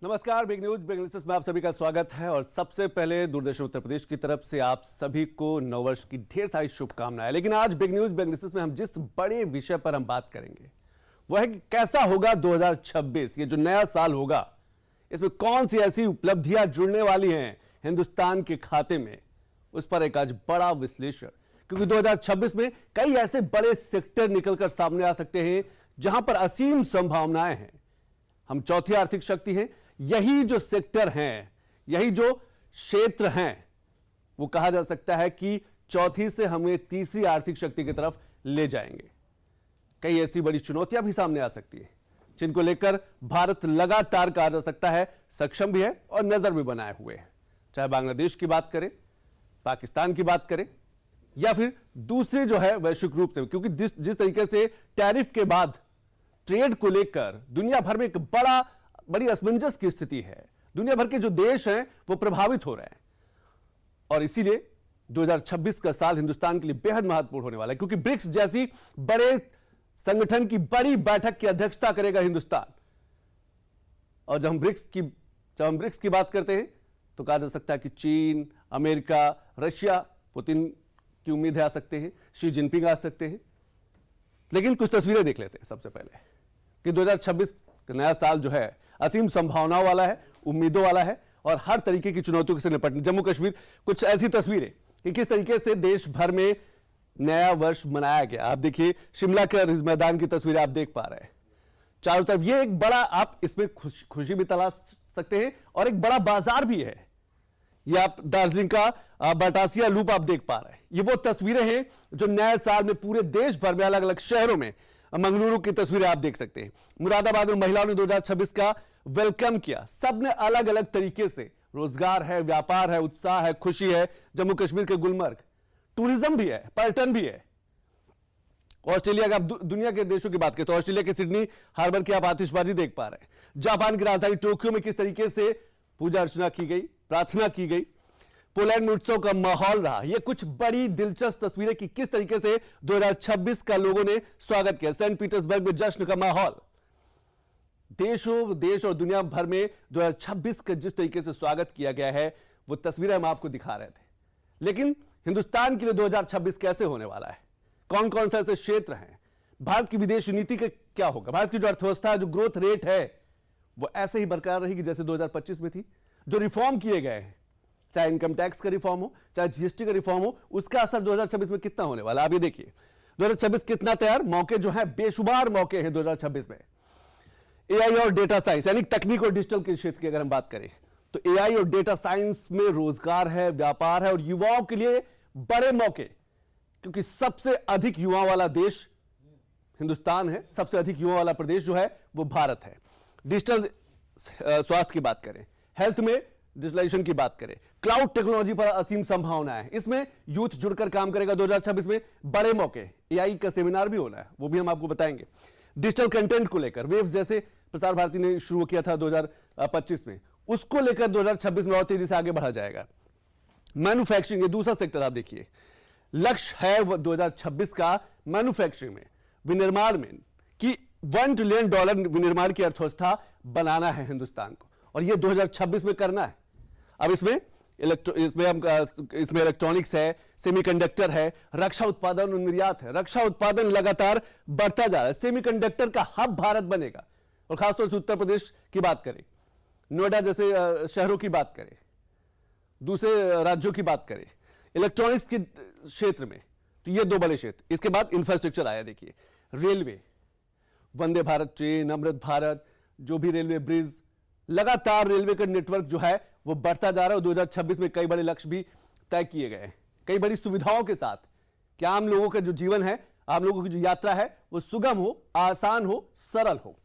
नमस्कार, big news big analysis में आप सभी का स्वागत है। और सबसे पहले दूरदर्शन उत्तर प्रदेश की तरफ से आप सभी को नववर्ष की ढेर सारी शुभकामनाएं। लेकिन आज बिग न्यूज बिग एनालिसिस में हम जिस बड़े विषय पर हम बात करेंगे वो है कि कैसा होगा 2026, ये जो नया साल होगा, इसमें कौन सी ऐसी उपलब्धियां जुड़ने वाली हैं हिंदुस्तान के खाते में, उस पर एक आज बड़ा विश्लेषण। क्योंकि 2026 में कई ऐसे बड़े सेक्टर निकलकर सामने आ सकते हैं जहां पर असीम संभावनाएं हैं। हम चौथी आर्थिक शक्ति हैं, यही जो सेक्टर हैं, यही जो क्षेत्र हैं, वो कहा जा सकता है कि चौथी से हमें तीसरी आर्थिक शक्ति की तरफ ले जाएंगे। कई ऐसी बड़ी चुनौतियां भी सामने आ सकती हैं जिनको लेकर भारत लगातार कहा जा सकता है सक्षम भी है और नजर भी बनाए हुए है। चाहे बांग्लादेश की बात करें, पाकिस्तान की बात करें, या फिर दूसरे जो है वैश्विक रूप से, क्योंकि जिस तरीके से टैरिफ के बाद ट्रेड को लेकर दुनिया भर में एक बड़ी असमंजस की स्थिति है। दुनिया भर के जो देश हैं वो प्रभावित हो रहे हैं और इसीलिए 2026 का साल हिंदुस्तान के लिए बेहद महत्वपूर्ण होने वाला है, क्योंकि ब्रिक्स जैसी बड़े संगठन की बड़ी बैठक की अध्यक्षता करेगा हिंदुस्तान। और जब हम ब्रिक्स की बात करते हैं तो कहा जा सकता है कि चीन, अमेरिका, रशिया, पुतिन की उम्मीद है आ सकते हैं, शी जिनपिंग आ सकते हैं। लेकिन कुछ तस्वीरें देख लेते हैं सबसे पहले कि 2026 का नया साल जो है असीम संभावनाओं वाला है, उम्मीदों वाला है और हर तरीके की चुनौतियों से निपटने। जम्मू कश्मीर, कुछ ऐसी तस्वीरें कि किस तरीके से देश भर में नया वर्ष मनाया गया। आप देखिए शिमला के रिज मैदान की तस्वीरें आप देख पा रहे हैं चारों तरफ। ये एक बड़ा, आप इसमें खुशी भी तलाश सकते हैं और एक बड़ा बाजार भी है। ये आप दार्जिलिंग का बटासिया लूप आप देख पा रहे हैं। ये वो तस्वीरें हैं जो नए साल में पूरे देश भर में अलग अलग शहरों में, मंगलुरु की तस्वीरें आप देख सकते हैं। मुरादाबाद में महिलाओं ने 2026 का वेलकम किया। सबने अलग अलग तरीके से, रोजगार है, व्यापार है, उत्साह है, खुशी है। जम्मू कश्मीर के गुलमर्ग, टूरिज्म भी है, पर्यटन भी है। ऑस्ट्रेलिया का, आप दुनिया के देशों की बात करें तो ऑस्ट्रेलिया के सिडनी हार्बर की आप आतिशबाजी देख पा रहे हैं। जापान की राजधानी टोक्यो में किस तरीके से पूजा अर्चना की गई, प्रार्थना की गई। पोलैंड में उत्सव का माहौल रहा। यह कुछ बड़ी दिलचस्प तस्वीरें कि किस तरीके से 2026 का लोगों ने स्वागत किया। सेंट पीटर्सबर्ग में जश्न का माहौल। देश और दुनिया भर में 2026 का जिस तरीके से स्वागत किया गया है वो तस्वीरें हम आपको दिखा रहे थे। लेकिन हिंदुस्तान के लिए 2026 कैसे होने वाला है, कौन कौन से ऐसे क्षेत्र हैं, भारत की विदेश नीति का क्या होगा, भारत की जो अर्थव्यवस्था, जो ग्रोथ रेट है वो ऐसे ही बरकरार रहेगी जैसे 2025 में थी। जो रिफॉर्म किए गए हैं, चाहे इनकम टैक्स का रिफॉर्म हो, चाहे जीएसटी का रिफॉर्म हो, उसका असर 2026 में कितना होने वाला है। आप ये देखिए 2026 कितना तैयार, मौके जो है बेशुमार मौके हैं 2026 में। एआई और डेटा साइंस, यानी तकनीक और डिजिटल के क्षेत्र की अगर हम बात करें तो एआई और डेटा साइंस में रोजगार है, व्यापार है और युवाओं के लिए बड़े मौके, क्योंकि सबसे अधिक युवाओं वाला देश हिंदुस्तान है, सबसे अधिक युवाओं वाला प्रदेश जो है वो भारत है। डिजिटल स्वास्थ्य की बात करें, हेल्थ में डिजिटलाइजेशन की बात करें, क्लाउड टेक्नोलॉजी पर असीम संभावनाएं हैं। इसमें यूथ जुड़कर काम करेगा 2026 में, बड़े मौके। एआई का सेमिनार भी होना है, वो भी हम आपको बताएंगे। डिजिटल कंटेंट को लेकर वेव्स जैसे प्रसार भारती ने शुरू किया था 2025 में, उसको लेकर 2026 में और तेजी से आगे बढ़ा जाएगा। मैन्युफैक्चरिंग, ये दूसरा सेक्टर आप देखिए, लक्ष्य है 2026 का मैन्युफैक्चरिंग में, विनिर्माण में, कि $1 ट्रिलियन विनिर्माण की अर्थव्यवस्था बनाना है हिंदुस्तान को, और ये 2026 में करना है। अब इसमें इलेक्ट्रॉनिक्स है, सेमीकंडक्टर है, रक्षा उत्पादन और निर्यात है। रक्षा उत्पादन लगातार बढ़ता जा रहा है। सेमीकंडक्टर का हब भारत बनेगा। और खासतौर से उत्तर प्रदेश की बात करें, नोएडा जैसे शहरों की बात करें, दूसरे राज्यों की बात करें, इलेक्ट्रॉनिक्स के क्षेत्र में, तो ये दो बड़े क्षेत्र। इसके बाद इंफ्रास्ट्रक्चर आया, देखिए रेलवे, वंदे भारत ट्रेन, अमृत भारत, जो भी रेलवे ब्रिज, लगातार रेलवे का नेटवर्क जो है वो बढ़ता जा रहा है। 2026 में कई बड़े लक्ष्य भी तय किए गए हैं, कई बड़ी सुविधाओं के साथ, कि आम लोगों का जो जीवन है, आम लोगों की जो यात्रा है वो सुगम हो, आसान हो, सरल हो।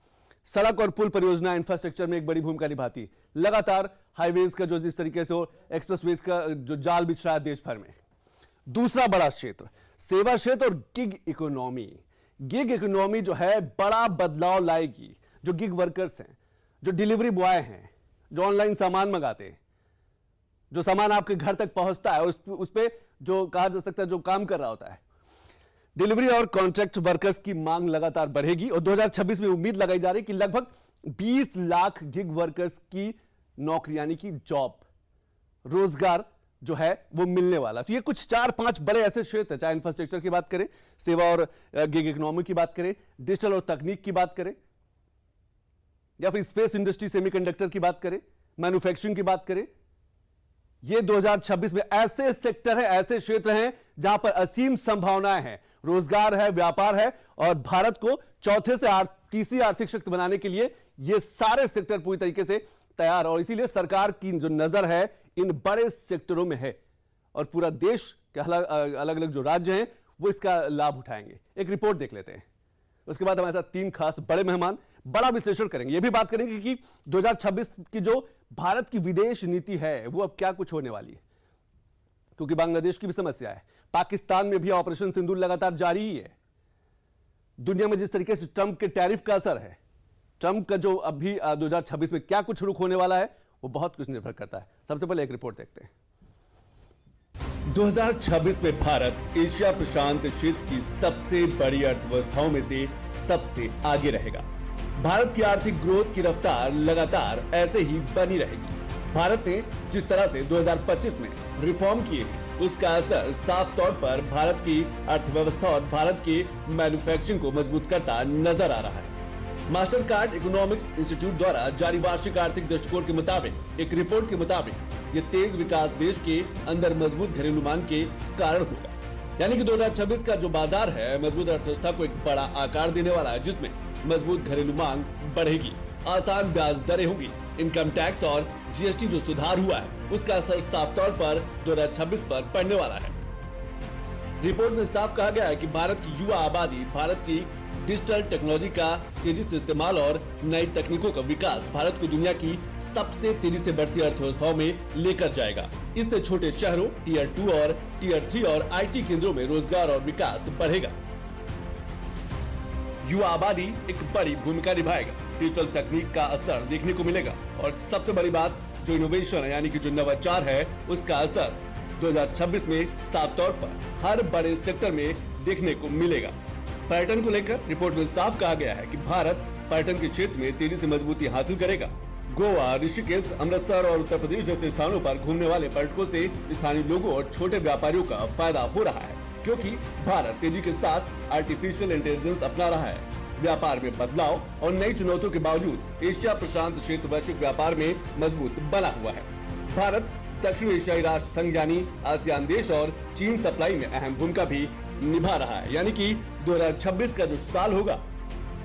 सड़क और पुल परियोजना इंफ्रास्ट्रक्चर में एक बड़ी भूमिका निभाती है। लगातार हाईवेज का जो जिस तरीके से, एक्सप्रेसवेज का जो जाल बिछ रहा है देश भर में। दूसरा बड़ा क्षेत्र सेवा क्षेत्र और गिग इकोनॉमी। गिग इकोनॉमी जो है बड़ा बदलाव लाएगी। जो गिग वर्कर्स हैं, जो डिलीवरी बॉय हैं, जो ऑनलाइन सामान मंगाते हैं, जो सामान आपके घर तक पहुंचता है, उस पे जो कहा जा सकता है जो काम कर रहा होता है, डिलीवरी और कॉन्ट्रैक्ट वर्कर्स की मांग लगातार बढ़ेगी और 2026 में उम्मीद लगाई जा रही है कि लगभग 20 लाख गिग वर्कर्स की नौकरी यानी कि जॉब, रोजगार जो है वो मिलने वाला। तो ये कुछ 4-5 बड़े ऐसे क्षेत्र, चाहे इंफ्रास्ट्रक्चर की बात करें, सेवा और गिग इकोनॉमी की बात करें, डिजिटल और तकनीक की बात करें, या फिर स्पेस इंडस्ट्री, सेमीकंडक्टर की बात करें, मैन्युफैक्चरिंग की बात करें। ये 2026 में ऐसे सेक्टर है, ऐसे क्षेत्र हैं जहां पर असीम संभावनाएं हैं, रोजगार है, व्यापार है, और भारत को चौथे से तीसरी आर्थिक शक्ति बनाने के लिए ये सारे सेक्टर पूरी तरीके से तैयार। और इसीलिए सरकार की जो नजर है इन बड़े सेक्टरों में है, और पूरा देश के अलग अलग जो राज्य हैं वो इसका लाभ उठाएंगे। एक रिपोर्ट देख लेते हैं, उसके बाद हमारे साथ 3 खास बड़े मेहमान बड़ा विश्लेषण करेंगे। ये भी बात करेंगे कि 2026 की जो भारत की विदेश नीति है वो अब क्या कुछ होने वाली है, क्योंकि बांग्लादेश की भी समस्या है, पाकिस्तान में भी ऑपरेशन सिंदूर लगातार जारी ही है। दुनिया में जिस तरीके से ट्रंप के टैरिफ का असर है, ट्रंप का जो अभी 2026 में क्या कुछ रुख होने वाला है, वो बहुत कुछ निर्भर करता है। सबसे पहले एक रिपोर्ट देखते हैं। 2026 में भारत एशिया प्रशांत क्षेत्र की सबसे बड़ी अर्थव्यवस्थाओं में से सबसे आगे रहेगा। भारत की आर्थिक ग्रोथ की रफ्तार लगातार ऐसे ही बनी रहेगी। भारत ने जिस तरह से 2025 में रिफॉर्म किए हैं, उसका असर साफ तौर पर भारत की अर्थव्यवस्था और भारत की मैन्युफैक्चरिंग को मजबूत करता नजर आ रहा है। मास्टर कार्ड इकोनॉमिक्स इंस्टीट्यूट द्वारा जारी वार्षिक आर्थिक दृष्टिकोण के मुताबिक, एक रिपोर्ट के मुताबिक, ये तेज विकास देश के अंदर मजबूत घरेलू मांग के कारण होगा। यानी कि 2026 का जो बाजार है मजबूत अर्थव्यवस्था को एक बड़ा आकार देने वाला है, जिसमें मजबूत घरेलू मांग बढ़ेगी, आसान ब्याज दरें होंगी, इनकम टैक्स और जीएसटी जो सुधार हुआ है उसका असर साफ तौर पर 2026 पर पड़ने वाला है। रिपोर्ट में साफ कहा गया है कि भारत की युवा आबादी, भारत की डिजिटल टेक्नोलॉजी का तेजी से इस्तेमाल और नई तकनीकों का विकास भारत को दुनिया की सबसे तेजी से बढ़ती अर्थव्यवस्थाओं में लेकर जाएगा। इससे छोटे शहरों, टियर 2 और टियर 3 और आईटी केंद्रों में रोजगार और विकास बढ़ेगा। युवा आबादी एक बड़ी भूमिका निभाएगा, डिजिटल तकनीक का असर देखने को मिलेगा, और सबसे बड़ी बात जो इनोवेशन है यानी कि जो नवाचार है उसका असर 2026 में साफ तौर पर हर बड़े सेक्टर में देखने को मिलेगा। पर्यटन को लेकर रिपोर्ट में साफ कहा गया है कि भारत पर्यटन के क्षेत्र में तेजी से मजबूती हासिल करेगा। गोवा, ऋषिकेश, अमृतसर और उत्तर प्रदेश जैसे स्थानों पर घूमने वाले पर्यटकों से स्थानीय लोगों और छोटे व्यापारियों का फायदा हो रहा है, क्योंकि भारत तेजी के साथ आर्टिफिशियल इंटेलिजेंस अपना रहा है। व्यापार में बदलाव और नई चुनौतियों के बावजूद एशिया प्रशांत क्षेत्र वैश्विक व्यापार में मजबूत बना हुआ है। भारत दक्षिण एशियाई राष्ट्र संघ यानी आसियान देश और चीन सप्लाई में अहम भूमिका भी निभा रहा है। यानी कि 2026 का जो साल होगा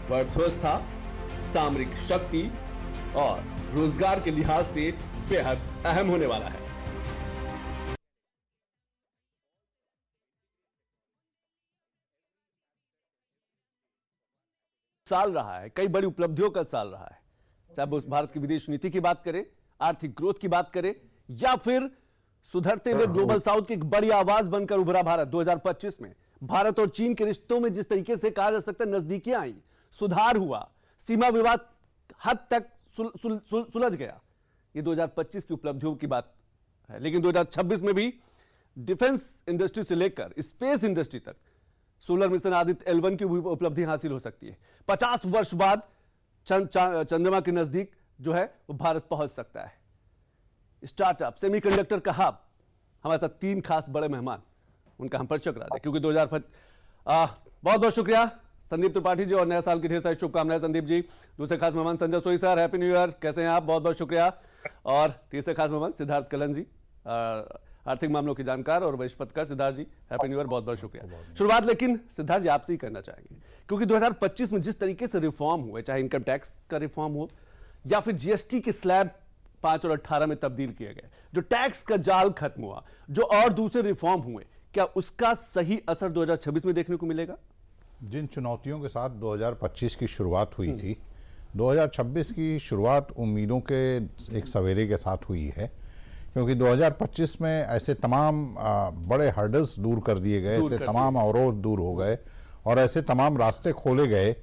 वह अर्थव्यवस्था, सामरिक शक्ति और रोजगार के लिहाज से बेहद अहम होने वाला है। साल रहा है, कई बड़ी उपलब्धियों का साल रहा है, चाहे वो भारत की विदेश नीति की बात करें, आर्थिक ग्रोथ की बात करें, या फिर सुधरते हुए ग्लोबल साउथ की एक बड़ी आवाज बनकर उभरा भारत। 2025 में भारत और चीन के रिश्तों में जिस तरीके से कहा जा सकता है नजदीकियां आई, सुधार हुआ, सीमा विवाद हद तक सुलझ गया, ये 2025 की उपलब्धियों की बात है। लेकिन 2026 में भी डिफेंस इंडस्ट्री से लेकर स्पेस इंडस्ट्री तक सोलर मिशन आदित्य L1 की उपलब्धि हासिल हो सकती है। 50 वर्ष बाद चंद्रमा के नजदीक जो है वो भारत पहुंच सकता है। स्टार्टअप, सेमीकंडक्टर का हब, हमारे साथ 3 खास बड़े मेहमान, उनका हम परिचय करा दें, क्योंकि बहुत बहुत शुक्रिया संदीप त्रिपाठी जी, और नया साल की ढेर सारी शुभकामनाएं संदीप जी। दूसरे खास मेहमान संजय सोई सर, हैप्पी न्यू ईयर, कैसे हैं आप? बहुत बहुत शुक्रिया। और तीसरे खास मेहमान सिद्धार्थ कलन जी, आर्थिक मामलों के जानकार और वरिष्ठ पत्रकार, सिद्धार्थ जी हैप्पी न्यू ईयर, बहुत बहुत शुक्रिया। शुरुआत लेकिन सिद्धार्थ जी आपसे ही करना चाहेंगे, क्योंकि 2025 में जिस तरीके से रिफॉर्म हुए, चाहे इनकम टैक्स का रिफॉर्म हो या फिर जीएसटी के स्लैब 5 और 18 में तब्दील किए गए, जो टैक्स का जाल खत्म हुआ, जो और दूसरे रिफॉर्म हुए, क्या उसका सही असर 2026 में देखने को मिलेगा? जिन चुनौतियों के साथ 2025 की शुरुआत हुई थी, 2026 की शुरुआत उम्मीदों के एक सवेरे के साथ हुई है, क्योंकि 2025 में ऐसे तमाम बड़े हर्डल्स दूर कर दिए गए, ऐसे तमाम अवरोध दूर हो गए और ऐसे तमाम रास्ते खोले गए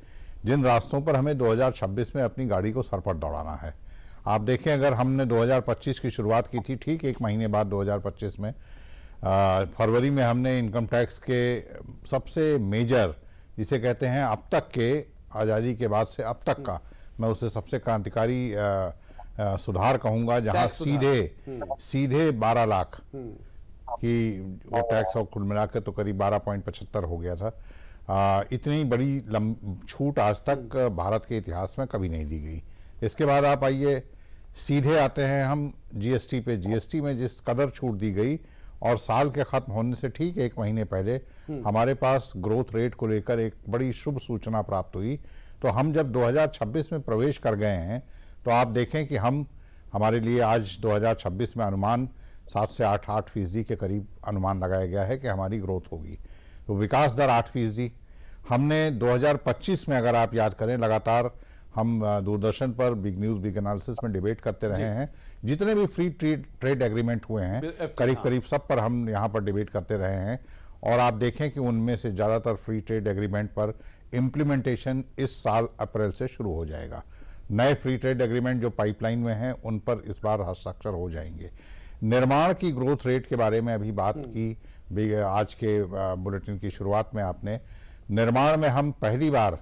जिन रास्तों पर हमें 2026 में अपनी गाड़ी को सर पर दौड़ाना है। आप देखें, अगर हमने 2025 की शुरुआत की थी, ठीक 1 महीने बाद 2025 में फरवरी में हमने इनकम टैक्स के सबसे मेजर, जिसे कहते हैं अब तक के आज़ादी के बाद से अब तक का मैं उसे सबसे क्रांतिकारी सुधार कहूंगा, जहां सीधे 12 लाख कि वो टैक्स और कुल मिला के तो करीब 12.75 हो गया था। इतनी बड़ी छूट आज तक भारत के इतिहास में कभी नहीं दी गई। इसके बाद आप आइए, सीधे आते हैं हम जीएसटी पे। जीएसटी में जिस कदर छूट दी गई और साल के खत्म होने से ठीक 1 महीने पहले हमारे पास ग्रोथ रेट को लेकर एक बड़ी शुभ सूचना प्राप्त हुई। तो हम जब 2026 में प्रवेश कर गए हैं तो आप देखें कि हमारे लिए आज 2026 में अनुमान 7 से 8% के करीब अनुमान लगाया गया है कि हमारी ग्रोथ होगी। तो विकास दर 8%। हमने 2025 में, अगर आप याद करें, लगातार हम दूरदर्शन पर बिग न्यूज बिग एनालिसिस में डिबेट करते रहे हैं। जितने भी फ्री ट्रेड एग्रीमेंट हुए हैं करीब सब पर हम यहाँ पर डिबेट करते रहे हैं, और आप देखें कि उनमें से ज़्यादातर फ्री ट्रेड एग्रीमेंट पर इम्प्लीमेंटेशन इस साल अप्रैल से शुरू हो जाएगा। नए फ्री ट्रेड एग्रीमेंट जो पाइपलाइन में हैं उन पर इस बार हस्ताक्षर हो जाएंगे। निर्माण की ग्रोथ रेट के बारे में अभी बात की आज के बुलेटिन की शुरुआत में आपने। निर्माण में हम पहली बार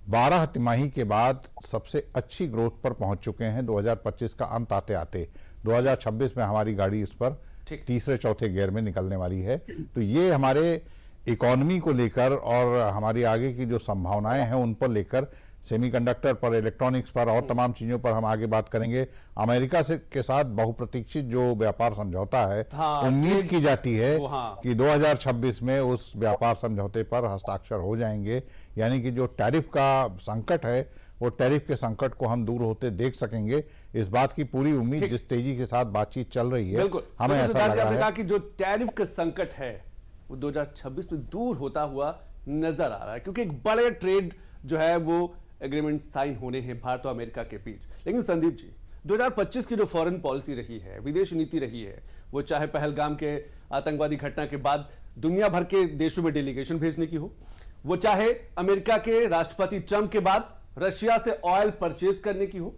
12 तिमाही के बाद सबसे अच्छी ग्रोथ पर पहुंच चुके हैं। 2025 का अंत आते आते 2026 में हमारी गाड़ी इस पर तीसरे चौथे गियर में निकलने वाली है। तो ये हमारे इकोनॉमी को लेकर और हमारी आगे की जो संभावनाएं हैं उन पर लेकर, सेमीकंडक्टर पर, इलेक्ट्रॉनिक्स पर और तमाम चीजों पर हम आगे बात करेंगे। अमेरिका के साथ बहुप्रतीक्षित जो व्यापार समझौता है, उम्मीद की जाती है कि 2026 में उस व्यापार समझौते पर हस्ताक्षर हो जाएंगे। यानी कि जो टैरिफ का संकट है वो टैरिफ के संकट को हम दूर होते देख सकेंगे। इस बात की पूरी उम्मीद जिस तेजी के साथ बातचीत चल रही है, हमें ऐसा लग रहा है कि जो टैरिफ का संकट है वो 2026 में दूर होता हुआ नजर आ रहा है, क्योंकि एक बड़े ट्रेड जो है वो एग्रीमेंट साइन होने हैं भारत और अमेरिका के बीच। लेकिन संदीप जी, 2025 की जो फॉरेन पॉलिसी रही है, विदेश नीति रही है, वो चाहे पहलगाम के आतंकवादी घटना के बाद दुनिया भर के देशों में डेलीगेशन भेजने की हो, वो चाहे अमेरिका के राष्ट्रपति ट्रंप के बाद रशिया से ऑयल परचेज करने की हो,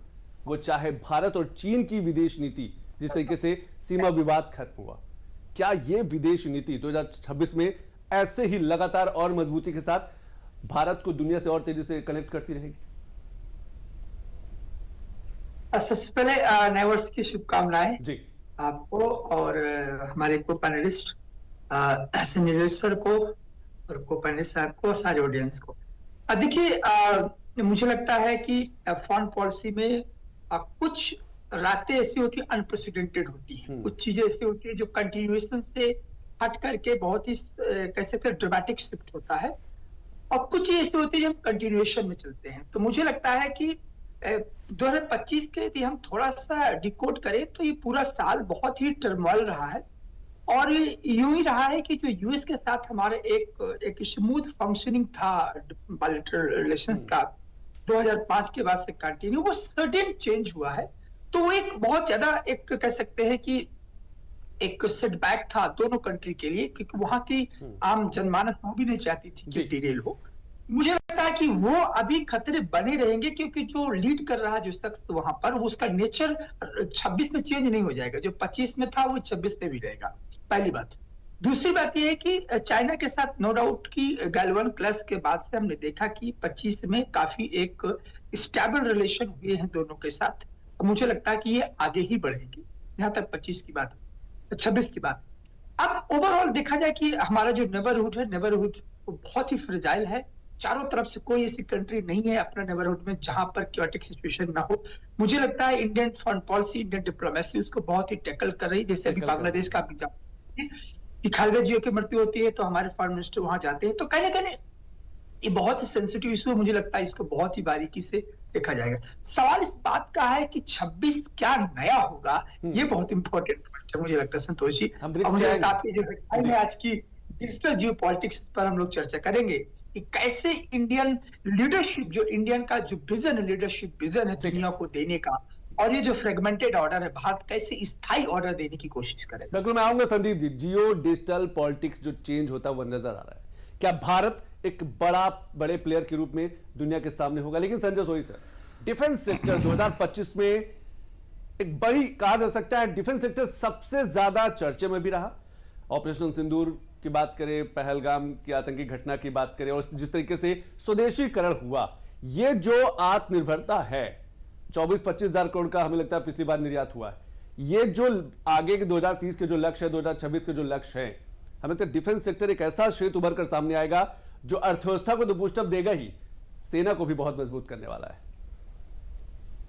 वो चाहे भारत और चीन की विदेश नीति, जिस तरीके से सीमा विवाद खत्म हुआ, क्या ये विदेश नीति 2026 में ऐसे ही लगातार और मजबूती के साथ भारत को दुनिया से और तेजी से कनेक्ट करती रहेगी? सबसे पहले नए वर्ष की शुभकामनाएं जी आपको और हमारे को पैनलिस्ट संजय सर को और को पैनलिस्ट साहब को, सारे ऑडियंस को। देखिए, मुझे लगता है कि फॉरेन पॉलिसी में कुछ रातें ऐसी होती है अनप्रेसिडेंटेड होती है, कुछ चीजें ऐसी होती है जो कंटिन्यूएशन से हट करके बहुत ही कह सकते हैं ड्रामेटिक शिफ्ट होता है, और कुछ चीजें ऐसी होती है जो हम कंटिन्यूएशन में चलते हैं। तो मुझे लगता है कि 2025 के यदि हम थोड़ा सा डिकोड करें तो ये पूरा साल बहुत ही टर्मोइल रहा है, और यूं ही रहा है कि जो यूएस के साथ हमारे एक स्मूथ फंक्शनिंग था बायलैटरल रिलेशंस का 2005 के बाद से कंटिन्यू, वो सडन चेंज हुआ है। तो वो एक बहुत ज्यादा एक कह सकते हैं कि एक सेटबैक था दोनों कंट्री के लिए, क्योंकि वहां की आम जनमानस वो भी नहीं चाहती थी कि डिरेल हो। मुझे लगता है कि वो अभी खतरे बने रहेंगे, क्योंकि जो लीड कर रहा है जो शख्स वहां पर, वो उसका नेचर 26 में चेंज नहीं हो जाएगा। जो 25 में था वो 26 में भी रहेगा, पहली बात। दूसरी बात यह है कि चाइना के साथ नो डाउट की गैलवन क्लास के बाद से हमने देखा कि 25 में काफी एक स्टेबल रिलेशन हुए हैं दोनों के साथ। मुझे लगता है कि ये आगे ही बढ़ेगी, यहाँ तक 25 की बात, 26 की बात। अब ओवरऑल देखा जाए कि हमारा जो नेबरहुड है, नेबरहुड बहुत ही फ्रेजाइल है। चारों तरफ से कोई ऐसी कंट्री नहीं है अपना नेबरहुड में जहां पर क्योटिक सिचुएशन ना हो। मुझे लगता है Indian foreign policy, Indian diplomacy उसको बहुत ही टैकल कर रही है। जैसे अभी बांग्लादेश का कि खालिदा जियो की मृत्यु होती है तो हमारे फॉरेन मिनिस्टर वहां जाते हैं, तो कहने कहने ये बहुत ही सेंसिटिव इशू। मुझे लगता है इसको बहुत ही बारीकी से देखा जाएगा। सवाल इस बात का है कि 26 क्या नया होगा, ये बहुत इंपॉर्टेंट पॉइंट है मुझे लगता है संतोष जी। मुझे लगता है आपकी जो हेडलाइन है आज की डिजिटल जियो पॉलिटिक्स पर हम लोग चर्चा करेंगे कि कैसे इंडियन लीडरशिप, जो इंडियन का जो विजन है, लीडरशिप विजन है दुनिया को देने का, और ये जो फ्रेगमेंटेड ऑर्डर है, भारत कैसे स्थायी ऑर्डर देने की कोशिश करे। बिल्कुल, मैं आऊंगा संदीप जी। जियो डिजिटल पॉलिटिक्स जो चेंज होता है वो नजर आ रहा है, क्या भारत एक बड़े प्लेयर के रूप में दुनिया के सामने होगा? लेकिन संजय सोई सर, डिफेंस सेक्टर 2025 में एक बड़ी, कहा जा सकता है डिफेंस सेक्टर सबसे ज्यादा चर्चे में भी रहा। ऑपरेशन सिंदूर की बात करें, पहलगाम की आतंकी घटना की बात करें, और जिस तरीके से स्वदेशीकरण हुआ, ये जो आत्मनिर्भरता है, 24-25 हजार करोड़ का हमें लगता है पिछली बार निर्यात हुआ है, ये जो आगे के 2030 के जो लक्ष्य है, 2026 के जो लक्ष्य है, हमें लगता है डिफेंस सेक्टर एक ऐसा क्षेत्र उभर कर सामने आएगा जो अर्थव्यवस्था को तो बूस्ट अप देगा ही, सेना को भी बहुत मजबूत करने वाला है।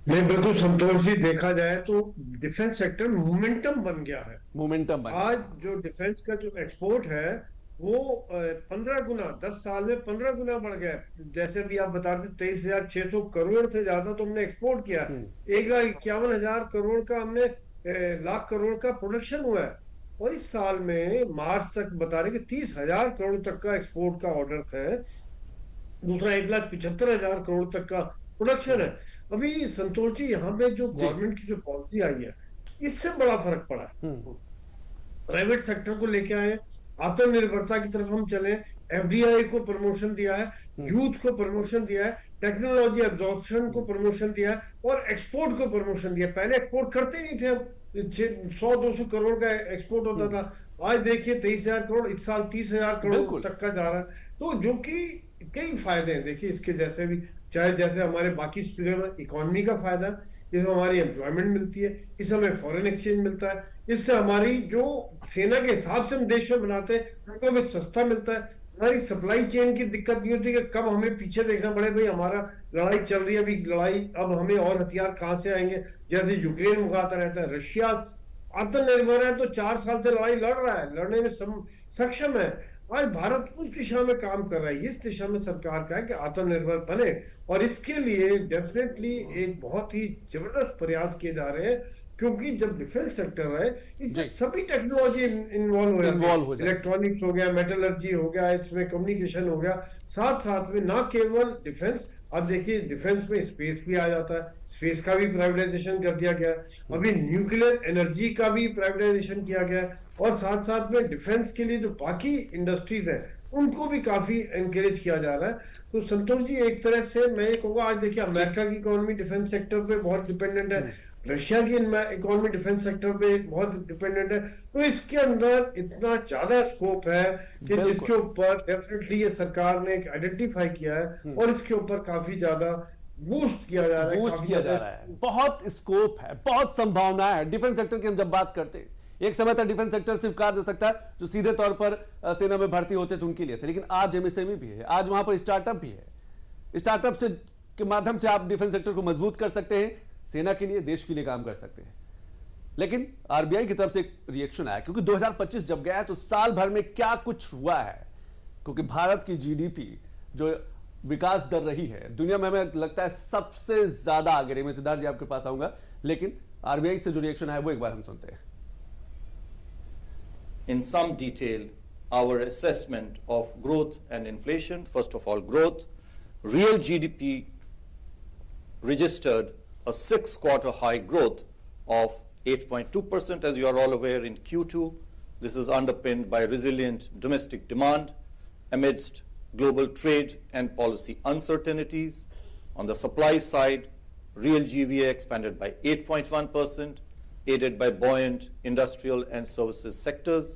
नहीं, बिल्कुल संतोष जी, देखा जाए तो डिफेंस सेक्टर मोमेंटम बन गया है। मोमेंटम बन आज जो डिफेंस का जो एक्सपोर्ट है वो 15 गुना 10 साल में 15 गुना बढ़ गया। जैसे भी आप बता रहे थे 23,600 करोड़ से ज्यादा तो हमने एक्सपोर्ट किया। 1,51,000 करोड़ का हमने लाख करोड़ का प्रोडक्शन हुआ है। और इस साल में मार्च तक बता रहे कि 30,000 करोड़ तक का एक्सपोर्ट का ऑर्डर है। दूसरा 1,75,000 करोड़ तक का प्रोडक्शन है। अभी संतोष जी, यहाँ पे जो गवर्नमेंट की जो पॉलिसी आई है, इससे बड़ा फर्क पड़ा है। प्राइवेट सेक्टर को लेके आए, आत्मनिर्भरता की तरफ हम चले, एफडीआई को प्रमोशन दिया है, यूथ को प्रमोशन दिया है, टेक्नोलॉजी एब्जॉर्प्शन को प्रमोशन दिया है और एक्सपोर्ट को प्रमोशन दिया। पहले एक्सपोर्ट करते ही नहीं थे हम, 100-200 करोड़ का एक्सपोर्ट होता था। आज देखिए 23,000 करोड़, इस साल 30,000 करोड़ तक का जा रहा है। तो जो कि कई फायदे हैं देखिए इसके, जैसे भी चाहे जैसे हमारे बाकी इकोनॉमी का फायदा, इसमें हमारी एम्प्लॉयमेंट मिलती है, इससे हमें फॉरेन एक्सचेंज मिलता है, इससे हमारी जो सेना के हिसाब से हम देश में बनाते हैं उनको हमें सस्ता मिलता है। हमारी सप्लाई चेन की दिक्कत नहीं होती कि कब हमें पीछे देखना पड़े, भाई हमारा लड़ाई चल रही है, अभी लड़ाई, अब हमें और हथियार कहां से आएंगे। जैसे यूक्रेन मंगाता रहता है, रशिया आत्मनिर्भर है तो 4 साल से लड़ाई लड़ रहा है, लड़ने में सक्षम है। आज भारत उस दिशा में काम कर रहा है, इस दिशा में सरकार का है कि आत्मनिर्भर बने, और इसके लिए डेफिनेटली एक बहुत ही जबरदस्त प्रयास किए जा रहे हैं। क्योंकि जब डिफेंस सेक्टर है इसमें सभी टेक्नोलॉजी इन्वॉल्व हो जाती है, इलेक्ट्रॉनिक्स हो गया, मेटलर्जी हो गया, इसमें कम्युनिकेशन हो गया, साथ साथ में ना केवल डिफेंस, अब देखिए डिफेंस में स्पेस भी आ जाता है, स्पेस का भी प्राइवेटाइजेशन कर दिया गया, अभी न्यूक्लियर एनर्जी का भी प्राइवेटाइजेशन किया गया, और साथ साथ में डिफेंस के लिए जो बाकी इंडस्ट्रीज है उनको भी काफी एनकरेज किया जा रहा है। तो संतोष जी, एक तरह से मैं ये कहूँगा, आज देखिए अमेरिका की इकोनॉमी डिफेंस सेक्टर पे बहुत डिपेंडेंट है, रशिया की इकोनॉमी डिफेंस सेक्टर पे बहुत डिपेंडेंट है। तो इसके अंदर इतना ज्यादा स्कोप है कि जिसके ऊपर डेफिनेटली ये सरकार ने आइडेंटिफाई किया है और इसके ऊपर काफी ज्यादा बूस्ट किया जा रहा है। बहुत स्कोप है, बहुत संभावना है डिफेंस सेक्टर की। हम जब बात करते हैं, एक समय था डिफेंस सेक्टर सिर्फ कहा जा सकता है जो सीधे तौर पर सेना में भर्ती होते थे उनके लिए थे, लेकिन आज एमएसएमई भी है, आज वहां पर स्टार्टअप भी है। स्टार्टअप से के माध्यम से आप डिफेंस सेक्टर को मजबूत कर सकते हैं, सेना के लिए, देश के लिए काम कर सकते हैं। लेकिन आरबीआई की तरफ से एक रिएक्शन आया, क्योंकि 2025 जब गया है तो साल भर में क्या कुछ हुआ है, क्योंकि भारत की जीडीपी जो विकास दर रही है दुनिया में, हमें लगता है सबसे ज्यादा आगे रही। मैं सिद्धार्थ जी आपके पास आऊंगा, लेकिन आरबीआई से जो रिएक्शन आया वो एक बार हम सुनते हैं। In some detail our assessment of growth and inflation. First of all, growth. Real GDP registered a 6-quarter high growth of 8.2%, as you are all aware, in Q2. This is underpinned by resilient domestic demand amidst global trade and policy uncertainties. On the supply side, real GVA expanded by 8.1%, aided by buoyant industrial and services sectors.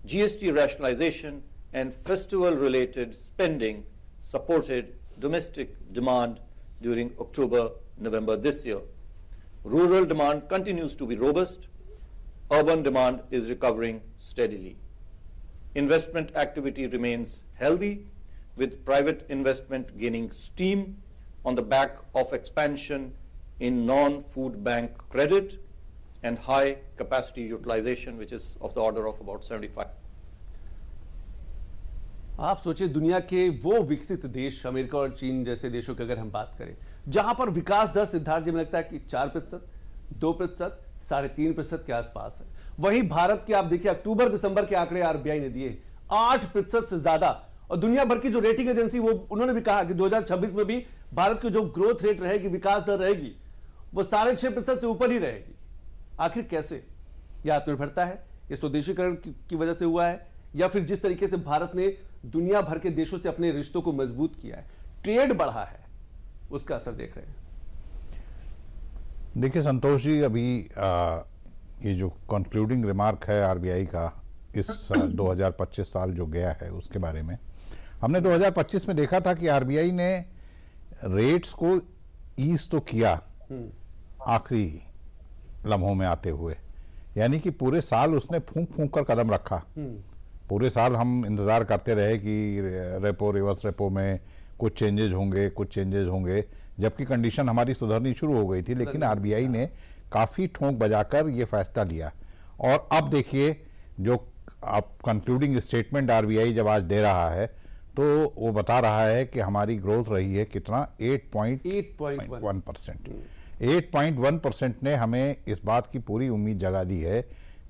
GST rationalization and festival-related spending supported domestic demand during October-November this year. Rural demand continues to be robust. Urban demand is recovering steadily. Investment activity remains healthy, with private investment gaining steam on the back of expansion in non-food bank credit and high capacity utilization, which is of the order of about 75. आप सोचिए, दुनिया के वो विकसित देश America और चीन जैसे देशों की अगर हम बात करें, जहां पर विकास दर सिद्धार्थ जी में लगता है कि 4%, 2%, 3.5% के आसपास है, वहीं भारत के आप देखिए अक्टूबर दिसंबर के आंकड़े आरबीआई ने दिए 8% से ज्यादा। और दुनिया भर की जो रेटिंग एजेंसी, वो उन्होंने भी कहा कि 2026 में भी भारत की जो ग्रोथ रेट रहेगी, विकास दर रहेगी, वो 6.5% से ऊपर ही रहेगी। आखिर कैसे? यह आत्मनिर्भरता है, यह स्वदेशीकरण की वजह से हुआ है, या फिर जिस तरीके से भारत ने दुनिया भर के देशों से अपने रिश्तों को मजबूत किया है, ट्रेड बढ़ा है, उसका असर देख रहे हैं? देखिए संतोष जी, अभी ये जो कंक्लूडिंग रिमार्क है आरबीआई का इस 2025 साल जो गया है उसके बारे में, हमने 2025 में देखा था कि आरबीआई ने रेट्स को ईज तो किया आखिरी लम्हों में आते हुए, यानी कि पूरे साल उसने फूंक फूंक कर कदम रखा। पूरे साल हम इंतजार करते रहे कि रेपो रिवर्स रेपो में कुछ चेंजेज होंगे, जबकि कंडीशन हमारी सुधरनी शुरू हो गई थी, लेकिन आरबीआई ने काफी ठोंक बजाकर ये फैसला लिया। और अब देखिए जो अब कंक्लूडिंग स्टेटमेंट आरबीआई जब आज दे रहा है तो वो बता रहा है कि हमारी ग्रोथ रही है कितना 8.1%। 8.1% ने हमें इस बात की पूरी उम्मीद जगा दी है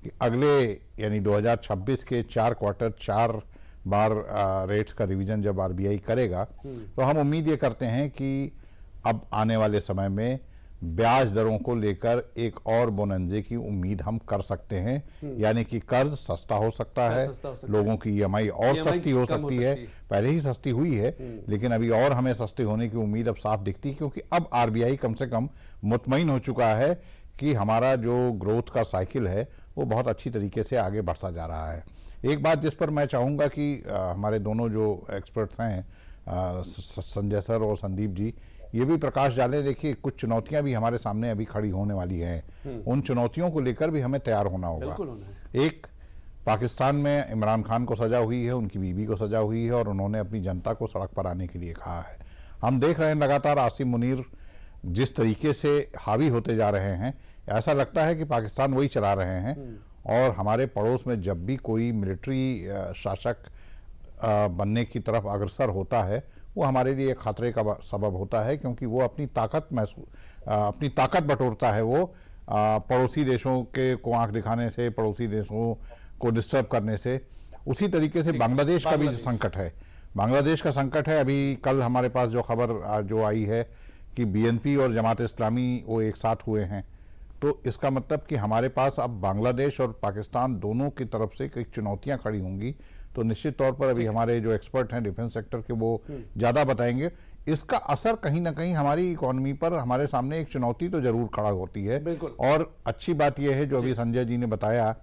कि अगले यानी 2026 के 4 क्वार्टर 4 बार रेट्स का रिवीजन जब आरबीआई करेगा तो हम उम्मीद ये करते हैं कि अब आने वाले समय में ब्याज दरों को लेकर एक और बोनंजे की उम्मीद हम कर सकते हैं, यानी कि कर्ज सस्ता हो सकता है, लोगों की ईएमआई और सस्ती हो सकती है। पहले ही सस्ती हुई है लेकिन अभी और हमें सस्ती होने की उम्मीद अब साफ दिखती है, क्योंकि अब आरबीआई कम से कम मुतमईन हो चुका है कि हमारा जो ग्रोथ का साइकिल है वो बहुत अच्छी तरीके से आगे बढ़ता जा रहा है। एक बात जिस पर मैं चाहूँगा कि हमारे दोनों जो एक्सपर्ट्स हैं संजय सर और संदीप जी ये भी प्रकाश डालें। देखिए कुछ चुनौतियां भी हमारे सामने अभी खड़ी होने वाली हैं, उन चुनौतियों को लेकर भी हमें तैयार होना होगा। एक, पाकिस्तान में इमरान खान को सजा हुई है, उनकी बीवी को सजा हुई है और उन्होंने अपनी जनता को सड़क पर आने के लिए कहा है। हम देख रहे हैं लगातार आसिम मुनीर जिस तरीके से हावी होते जा रहे हैं, ऐसा लगता है कि पाकिस्तान वही चला रहे हैं। और हमारे पड़ोस में जब भी कोई मिलिट्री शासक बनने की तरफ अग्रसर होता है वो हमारे लिए खतरे का सबब होता है, क्योंकि वो अपनी ताकत बटोरता है। वो पड़ोसी देशों को आंख दिखाने से, पड़ोसी देशों को डिस्टर्ब करने से। उसी तरीके से बांग्लादेश का भी संकट है, बांग्लादेश का संकट है। अभी कल हमारे पास जो खबर जो आई है कि बीएनपी और जमात इस्लामी वो एक साथ हुए हैं, तो इसका मतलब कि हमारे पास अब बांग्लादेश और पाकिस्तान दोनों की तरफ से कई चुनौतियां खड़ी होंगी। तो निश्चित तौर पर अभी हमारे जो एक्सपर्ट हैं डिफेंस सेक्टर के वो ज़्यादा बताएंगे। इसका असर कहीं ना कहीं हमारी इकोनॉमी पर हमारे सामने एक चुनौती तो जरूर खड़ा होती है। और अच्छी बात यह है जो अभी संजय जी ने बताया,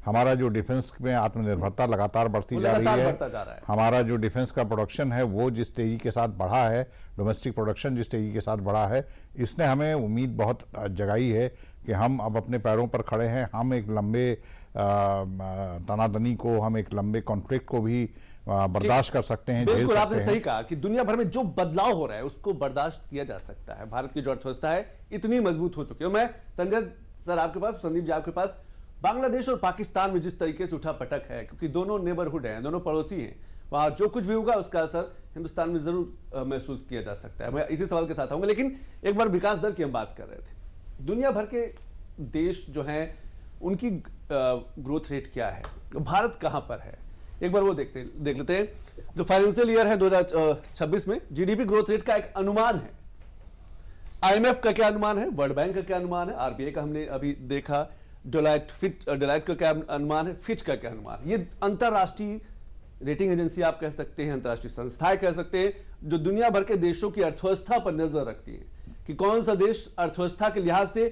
हमारा जो डिफेंस में आत्मनिर्भरता लगातार बढ़ती जा रही है। हमारा जो डिफेंस का प्रोडक्शन है वो जिस तेजी के साथ बढ़ा है, डोमेस्टिक प्रोडक्शन जिस तेजी के साथ बढ़ा है, इसने हमें उम्मीद बहुत जगाई है कि हम अब अपने पैरों पर खड़े हैं। हम एक लंबे तनातनी को, हम एक लंबे कॉन्फ्लिक्ट को भी बर्दाश्त कर सकते हैं। बिल्कुल आपने सही कहा कि दुनिया भर में जो बदलाव हो रहा है उसको बर्दाश्त किया जा सकता है। भारत की जो अर्थव्यवस्था है इतनी मजबूत हो चुकी है। मैं संजय सर आपके पास, संदीप जी आपके पास, बांग्लादेश और पाकिस्तान में जिस तरीके से उठा पटक है, क्योंकि दोनों नेबरहुड हैं, दोनों पड़ोसी हैं, वहां जो कुछ भी होगा उसका असर हिंदुस्तान में जरूर महसूस किया जा सकता है। मैं इसी सवाल के साथ आऊंगा, लेकिन एक बार विकास दर की हम बात कर रहे थे। दुनिया भर के देश जो हैं उनकी ग्रोथ रेट क्या है, भारत कहां पर है, एक बार वो देख लेते हैं। जो फाइनेंशियल ईयर है 2026 में जीडीपी ग्रोथ रेट का एक अनुमान है। आईएमएफ का क्या अनुमान है, वर्ल्ड बैंक का क्या अनुमान है, आरबीआई का हमने अभी देखा, डेलाइट का क्या अनुमान है, फिच का क्या अनुमान है। ये अंतरराष्ट्रीय रेटिंग एजेंसी आप कह सकते हैं, अंतरराष्ट्रीय संस्थाएं कह सकते हैं, जो दुनिया भर के देशों की अर्थव्यवस्था पर नजर रखती है कि कौन सा देश अर्थव्यवस्था के लिहाज से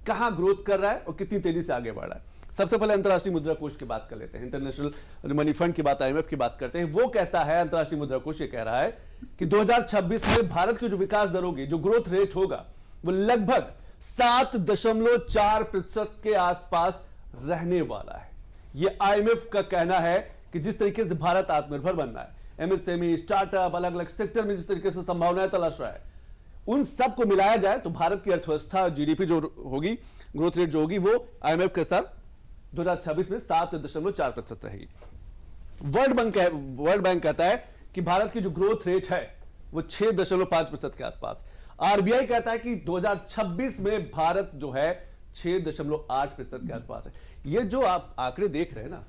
कहां ग्रोथ कर रहा है और कितनी तेजी से आगे बढ़ रहा है। सबसे पहले अंतरराष्ट्रीय मुद्रा कोष की बात कर लेते हैं, इंटरनेशनल मनी फंड की बात, आईएमएफ की बात करते हैं। वो कहता है, अंतरराष्ट्रीय मुद्रा कोष ये कह रहा है कि 2026 में भारत की जो विकास दर होगी, जो ग्रोथ रेट होगा, वो लगभग 7.4% के आसपास रहने वाला है। ये आईएमएफ का कहना है कि जिस तरीके से भारत आत्मनिर्भर बन रहा है, एमएसएमई, स्टार्टअप, अलग अलग सेक्टर में जिस तरीके से संभावनाएं तलाश रहा है, उन सब को मिलाया जाए तो भारत की अर्थव्यवस्था जीडीपी जो होगी, ग्रोथ रेट जो होगी, वो आईएमएफ के साथ 2026 में 7.4% रहेगी। वर्ल्ड बैंक कहता है कि भारत की जो ग्रोथ रेट है वो 6.5% के आसपास। आरबीआई कहता है कि 2026 में भारत जो है 6.8% के आसपास है। ये जो आप आंकड़े देख रहे हैं ना,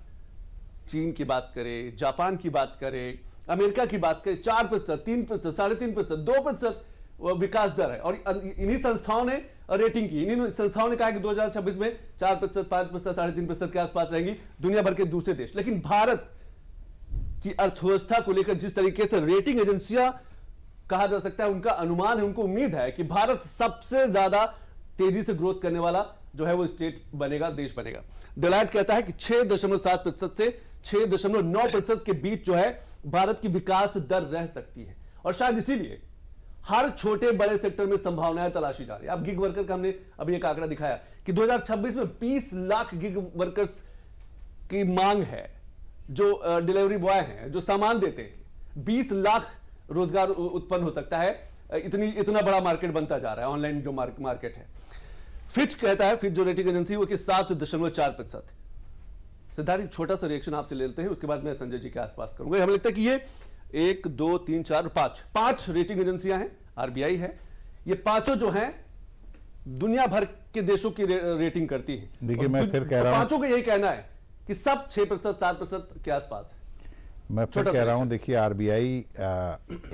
चीन की बात करें, जापान की बात करें, अमेरिका की बात करें, 4%, 3%, 3.5%, 2% विकास दर है। और इन्हीं संस्थाओं ने रेटिंग की, इन्हीं संस्थाओं ने कहा कि 2026 में 4%, 5%, 3.5% के आसपास रहेंगी दुनिया भर के दूसरे देश। लेकिन भारत की अर्थव्यवस्था को लेकर जिस तरीके से रेटिंग एजेंसियां कहा जा सकता है, उनका अनुमान है, उनको उम्मीद है कि भारत सबसे ज्यादा तेजी से ग्रोथ करने वाला जो है वो स्टेट बनेगा, देश बनेगा। डेलाइट कहता है कि 6.7% से 6.9% के बीच जो है भारत की विकास दर रह सकती है। और शायद इसीलिए हर छोटे बड़े सेक्टर में संभावनाएं तलाशी जा रही है। अब गिग वर्कर का हमने अभी एक आंकड़ा दिखाया कि 2026 में 20 लाख गिग वर्कर्स की मांग है, जो डिलीवरी बॉय हैं, जो सामान देते हैं। 20 लाख रोजगार उत्पन्न हो सकता है। इतना बड़ा मार्केट बनता जा रहा है, ऑनलाइन जो मार्केट है। फिच कहता है, फिच जो रेटिंग एजेंसी, वो कि 7.4%। सिद्धार्थ, छोटा सा रिएक्शन आपसे ले लेते हैं, उसके बाद मैं संजय जी के आसपास करूंगा। हमें लगता है कि ये 1, 2, 3, 4, 5 रेटिंग एजेंसियां हैं, आरबीआई है, ये पांचों जो हैं दुनिया भर के देशों की रेटिंग करती है। देखिए, मैं फिर कह रहा हूं, पांचों का यही कहना है कि सब 6%, 7% के आसपास है। मैं फिर कह रहा हूं, देखिए आरबीआई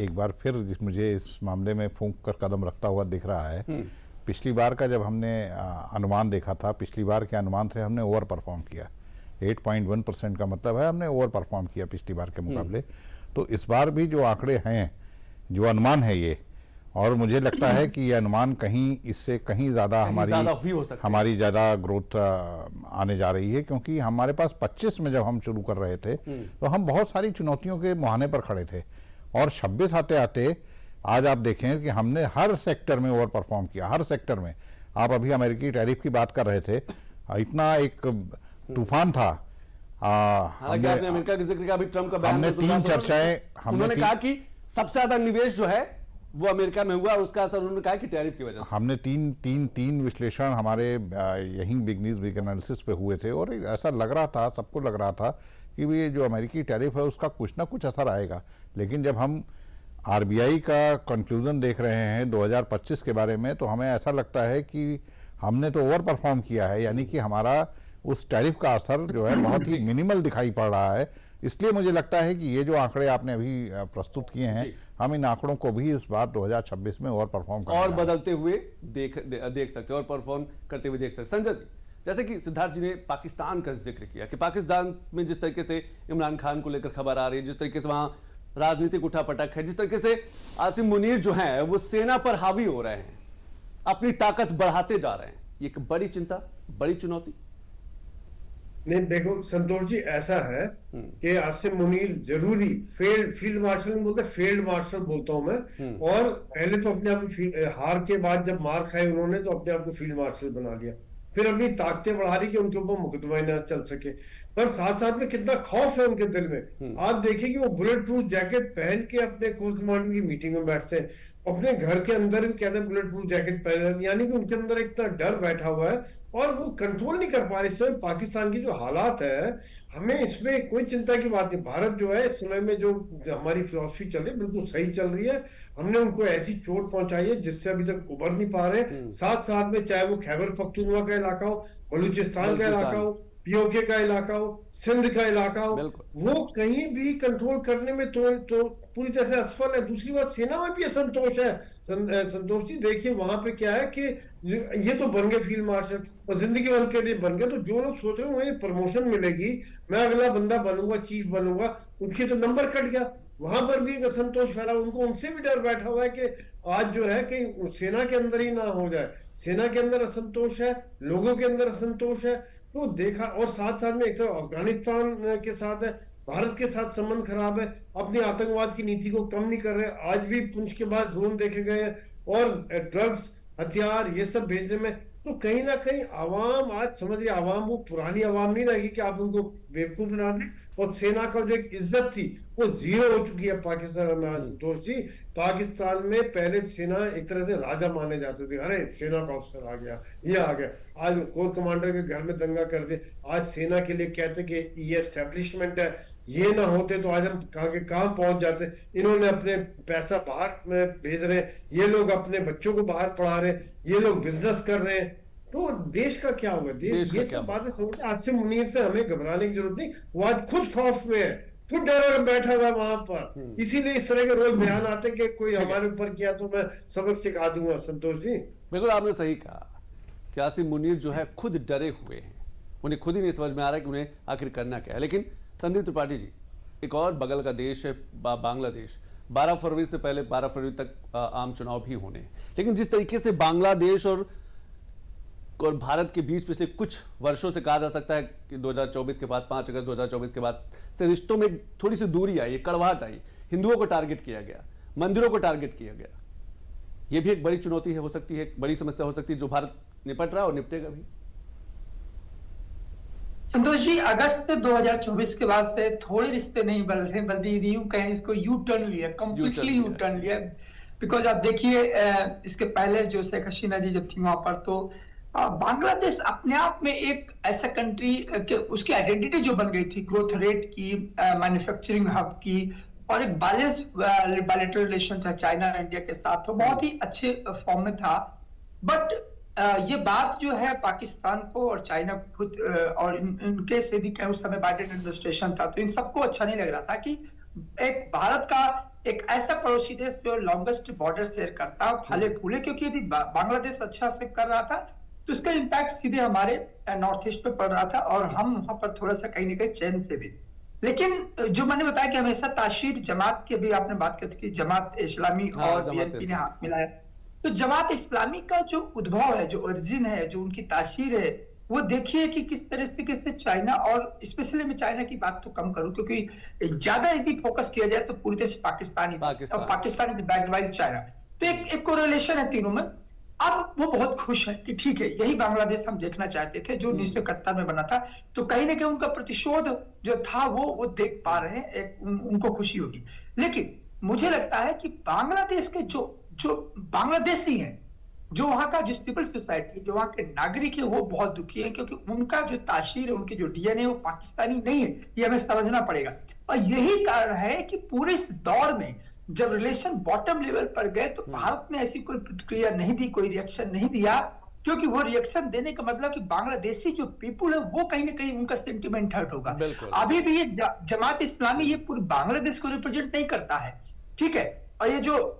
एक बार फिर मुझे इस मामले में फूंक कर कदम रखता हुआ दिख रहा है। पिछली बार का जब हमने अनुमान देखा था, पिछली बार के अनुमान से हमने ओवर परफॉर्म किया। 8.1% का मतलब है हमने ओवर परफॉर्म किया पिछली बार के मुकाबले। तो इस बार भी जो आंकड़े हैं, जो अनुमान है ये, और मुझे लगता है कि ये अनुमान कहीं इससे कहीं ज़्यादा हमारी ज़्यादा ग्रोथ आने जा रही है, क्योंकि हमारे पास 25 में जब हम शुरू कर रहे थे तो हम बहुत सारी चुनौतियों के मुहाने पर खड़े थे, और 26 आते आते आज आप देखें कि हमने हर सेक्टर में ओवर परफॉर्म किया, हर सेक्टर में। आप अभी अमेरिकी टैरिफ की बात कर रहे थे, इतना एक तूफान था। हालांकि आपने अमेरिका के जिक्र का भी, ट्रम्प का बयान, हमने 3 चर्चाएं, उन्होंने कहा कि सबसे ज्यादा निवेश जो है वो अमेरिका में हुआ, और उसका असर उन्होंने कहा कि टैरिफ की वजह से। हमने तीन विश्लेषण हमारे यही बिग न्यूज बिग एनालिसिस पे हुए थे, और ऐसा लग रहा था, सबको लग रहा था कि ये जो अमेरिकी टैरिफ है उसका कुछ ना कुछ असर आएगा। लेकिन जब हम आरबीआई का कंक्लूजन देख रहे हैं 2025 के बारे में, तो हमें ऐसा लगता है कि हमने तो ओवर परफॉर्म किया है, यानी कि हमारा उस टैरिफ का असर जो है बहुत ही मिनिमल दिखाई पड़ रहा है। इसलिए मुझे लगता है कि ये जो आंकड़े आपने अभी प्रस्तुत किए हैं, हम इन आंकड़ों को भी इस बार 2026 में और परफॉर्म और बदलते हुए देख सकते हैं, और परफॉर्म करते हुए देख सकते हैं। संजय जी, जैसे कि सिद्धार्थ जी ने पाकिस्तान का जिक्र किया कि पाकिस्तान में जिस तरीके से इमरान खान को लेकर खबर आ रही है, जिस तरीके से वहां राजनीतिक उठापटक है, जिस तरीके से आसिम मुनीर जो है वो सेना पर हावी हो रहे हैं, अपनी ताकत बढ़ाते जा रहे हैं, ये एक बड़ी चिंता, बड़ी चुनौती। नहीं, देखो संतोष जी, ऐसा है कि आसिम मुनीर जरूरी फील्ड मार्शल नहीं बोलते, फील्ड मार्शल बोलता हूं मैं। और पहले तो अपने आप हार के बाद जब मार खाई उन्होंने, तो अपने आप को फील्ड मार्शल बना लिया, फिर अपनी ताकतें बढ़ा रही कि उनके ऊपर मुकदमा न चल सके। पर साथ साथ में कितना खौफ है उनके दिल में। आप देखिए कि वो बुलेट प्रूफ जैकेट पहन के अपने कोर कमांडर की मीटिंग में बैठते हैं, अपने घर के अंदर भी कहते हैं बुलेट प्रूफ जैकेट पहन, यानी कि उनके अंदर इतना डर बैठा हुआ है और वो कंट्रोल नहीं कर पा रहे। इस समय पाकिस्तान की जो हालात है, हमें इसमें कोई चिंता की बात नहीं। भारत जो है इस समय में जो हमारी फिलॉसफी चल रही है बिल्कुल सही चल रही है। हमने उनको ऐसी चोट पहुंचाई है जिससे अभी तक उबर नहीं पा रहे। साथ साथ में चाहे वो खैबर पख्तूनख्वा का इलाका हो, बलूचिस्तान का इलाका हो, पीओके का इलाका हो, सिंध का इलाका हो, वो कहीं भी कंट्रोल करने में तो पूरी तरह से असफल है। दूसरी बात, सेना में भी असंतोष है। संतोष जी देखिए, वहां पे क्या है कि ये तो बन गए फील्ड मार्शल और जिंदगी भर के लिए बन गए, तो जो लोग सोच रहे हैं उन्हें प्रमोशन मिलेगी, मैं अगला बंदा बनूंगा, चीफ बनूंगा, उनके तो नंबर कट गया। वहां पर भी एक असंतोष फैला, उनको उनसे भी डर बैठा हुआ है कि आज जो है कि सेना के अंदर ही ना हो जाए। सेना के अंदर असंतोष है, लोगों के अंदर असंतोष है। तो देखा, और साथ साथ में एक तरफ अफगानिस्तान के साथ है, भारत के साथ संबंध खराब है, अपनी आतंकवाद की नीति को कम नहीं कर रहे। आज भी पुंछ के बाद ड्रोन देखे गए और ड्रग्स, हथियार ये सब भेजने में, तो कहीं ना कहीं आवाम आज समझ रही, आवाम वो पुरानी आवाम नहीं रहेगी कि आप उनको बेवकूफ बना दें। और सेना का जो एक इज्जत थी वो जीरो हो चुकी है पाकिस्तान में। संतोष जी, पाकिस्तान में पहले सेना एक तरह से राजा माने जाते थे, अरे सेना का अफसर आ गया, ये आ गया। आज कोर कमांडर के घर में दंगा कर दे, आज सेना के लिए कहते कि ये एस्टेब्लिशमेंट है, ये ना होते तो आज हम कहाँ पहुंच जाते। इन्होंने अपने पैसा बाहर में भेज रहे हैं, ये लोग अपने बच्चों को बाहर पढ़ा रहे हैं, ये लोग बिजनेस कर रहे हैं, तो देश का क्या होगा? देश ये सब बातें समझते। आसिम मुनीर से हमें घबराने की जरूरत नहीं, वो आज खुद खौफ में है, खुद डर बैठा हुआ है वहां पर। इसीलिए इस तरह के रोज बयान आते कि कोई हमारे ऊपर किया तो मैं सबक सिखा दूंगा। संतोष जी, बिल्कुल आपने सही कहा कि आसिम मुनीर जो है खुद डरे हुए हैं, उन्हें खुद ही नहीं समझ में आ रहा है कि उन्हें आखिर करना क्या है। लेकिन संदीप त्रिपाठी जी, एक और बगल का देश है बांग्लादेश, 12 फरवरी से पहले 12 फरवरी तक आम चुनाव भी होने हैं। लेकिन जिस तरीके से बांग्लादेश और भारत के बीच पिछले कुछ वर्षों से कहा जा सकता है कि 2024 के बाद, 5 अगस्त 2024 के बाद से रिश्तों में थोड़ी सी दूरी आई, कड़वाहट आई, हिंदुओं को टारगेट किया गया, मंदिरों को टारगेट किया गया, ये भी एक बड़ी चुनौती है, हो सकती है, एक बड़ी समस्या हो सकती है जो भारत निपट रहा है और निपटेगा भी। संतोष जी, अगस्त 2024 के बाद से थोड़े रिश्ते नहीं बदले, बल्कि यूं कहें इसको यू टर्न लिया, कंप्लीटली यू टर्न लिया। बिकॉज आप देखिए, इसके पहले जो शेख हसीना जी जब थी वहां पर, तो बांग्लादेश अपने आप में एक ऐसा कंट्री के उसकी आइडेंटिटी जो बन गई थी, ग्रोथ रेट की, मैन्युफैक्चरिंग हब की, और एक बैलेंस बायलैटरल रिलेशन था चाइना इंडिया के साथ, तो बहुत ही अच्छे फॉर्म में था। बट ये बात जो है पाकिस्तान को और चाइना खुद और इनके से भी क्या, उस समय बाइडेन एडमिनिस्ट्रेशन था, तो इन सबको अच्छा नहीं लग रहा था कि एक भारत का एक ऐसा पड़ोसी देश जो लॉन्गेस्ट बॉर्डर शेयर करता है फले फूले, क्योंकि यदि बांग्लादेश अच्छा से कर रहा था तो उसका इम्पैक्ट सीधे हमारे नॉर्थ ईस्ट पे पड़ रहा था, और हम वहां पर थोड़ा सा कहीं ना कहीं चैन से भी। लेकिन जो मैंने बताया कि हमेशा ताशीर जमात के भी आपने बात की थी कि जमात इस्लामी और बीएनपी ने हाथ मिलाया, तो जमात इस्लामी का जो उद्भव है, जो ओरिजिन है, जो उनकी तासीर है, वो देखिए कि किस तरह से कैसे चाइना, और स्पेशली मैं चाइना की बात तो कम करूं क्योंकि ज्यादा यदि फोकस किया जाए तो पूरी तरह से पाकिस्तान और Pakistan is backed by China, तो एक कोरिलेशन है तीनों में। अब वो बहुत खुश है कि ठीक है, यही बांग्लादेश हम देखना चाहते थे जो 1971 में बना था, तो कहीं ना कहीं उनका प्रतिशोध जो था वो देख पा रहे हैं, उनको खुशी होगी। लेकिन मुझे लगता है कि बांग्लादेश के जो बांग्लादेशी हैं, जो वहां का जो सिविल सोसाइटी, जो वहां के नागरिक है, वो बहुत दुखी है, क्योंकि उनका जो तासीर है, उनकी जो डीएनए वो पाकिस्तानी नहीं है, ये हमें समझना पड़ेगा। और यही कारण है कि पूरे इस दौर में जब रिलेशन बॉटम लेवल पर गए तो भारत ने ऐसी कोई प्रतिक्रिया नहीं दी, कोई रिएक्शन नहीं दिया, क्योंकि वो रिएक्शन देने का मतलब कि बांग्लादेशी जो पीपुल है वो कहीं ना कहीं उनका सेंटिमेंट हर्ट होगा। अभी भी ये जमात इस्लामी ये पूरे बांग्लादेश को रिप्रेजेंट नहीं करता है, ठीक है। और ये जो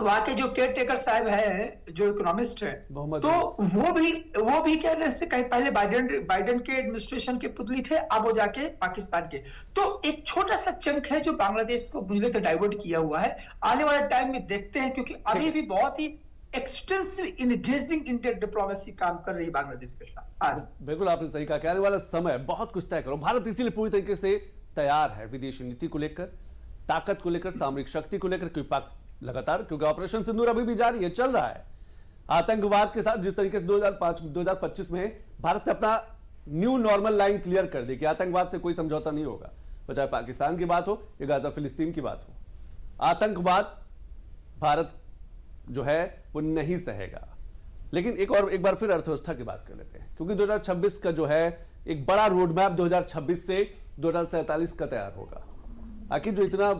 वहां के जो केयर टेकर साहब है, जो इकोनॉमिस्ट है, तो वो भी कह रहे से कहीं पहले बाइडेन के एडमिनिस्ट्रेशन के पुतली थे, अब वो जाके पाकिस्तान के। तो एक छोटा सा चंक है जो बांग्लादेश को मुझे तो डाइवर्ट किया हुआ है। आने वाले टाइम में देखते हैं, क्योंकि अभी भी बहुत ही एक्सटेंसिव इंगेजिंग इंटर डिप्लोमेसी काम कर रही है बांग्लादेश के साथ आज। बिल्कुल आपने सही कहा, आने वाला समय बहुत कुछ तय करो। भारत इसीलिए पूरी तरीके से तैयार है, विदेशी नीति को लेकर, ताकत को लेकर, सामरिक शक्ति को लेकर, लगातार, क्योंकि ऑपरेशन सिंदूर अभी भी जारी है, चल रहा है। आतंकवाद के साथ जिस तरीके से 2025 में भारत ने अपना न्यू नॉर्मल लाइन क्लियर कर दी कि आतंकवाद से कोई समझौता नहीं होगा, चाहे पाकिस्तान की बात हो या गाजा फिलिस्तीन की बात हो, आतंकवाद भारत जो है वो नहीं सहेगा। लेकिन एक बार फिर अर्थव्यवस्था की बात कर लेते हैं, क्योंकि 2026 का जो है एक बड़ा रोड मैप 2026 से 2047 का तैयार होगा। आखिर जो इतना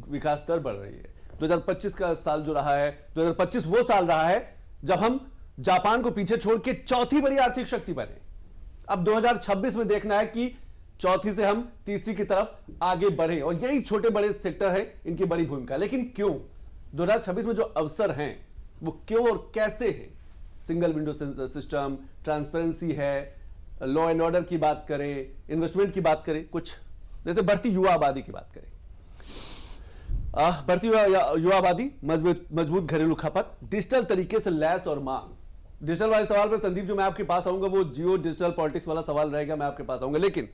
विकास दर बढ़ रही है, 2025 का साल जो रहा है, 2025 वो साल रहा है जब हम जापान को पीछे छोड़ के चौथी बड़ी आर्थिक शक्ति बने। अब 2026 में देखना है कि चौथी से हम तीसरी की तरफ आगे बढ़े, और यही छोटे बड़े सेक्टर है, इनकी बड़ी भूमिका। लेकिन क्यों 2026 में जो अवसर हैं वो क्यों और कैसे हैं? सिंगल विंडो सिस्टम, ट्रांसपेरेंसी है, लॉ एंड ऑर्डर की बात करें, इन्वेस्टमेंट की बात करें, कुछ जैसे बढ़ती युवा आबादी की बात करें, बढ़ती युवा आबादी, मजबूत घरेलू खपत, डिजिटल तरीके से लैस और मांग। डिजिटल वाले सवाल पे संदीप जो मैं आपके पास आऊंगा वो जियो डिजिटल पॉलिटिक्स वाला सवाल रहेगा, मैं आपके पास आऊंगा। लेकिन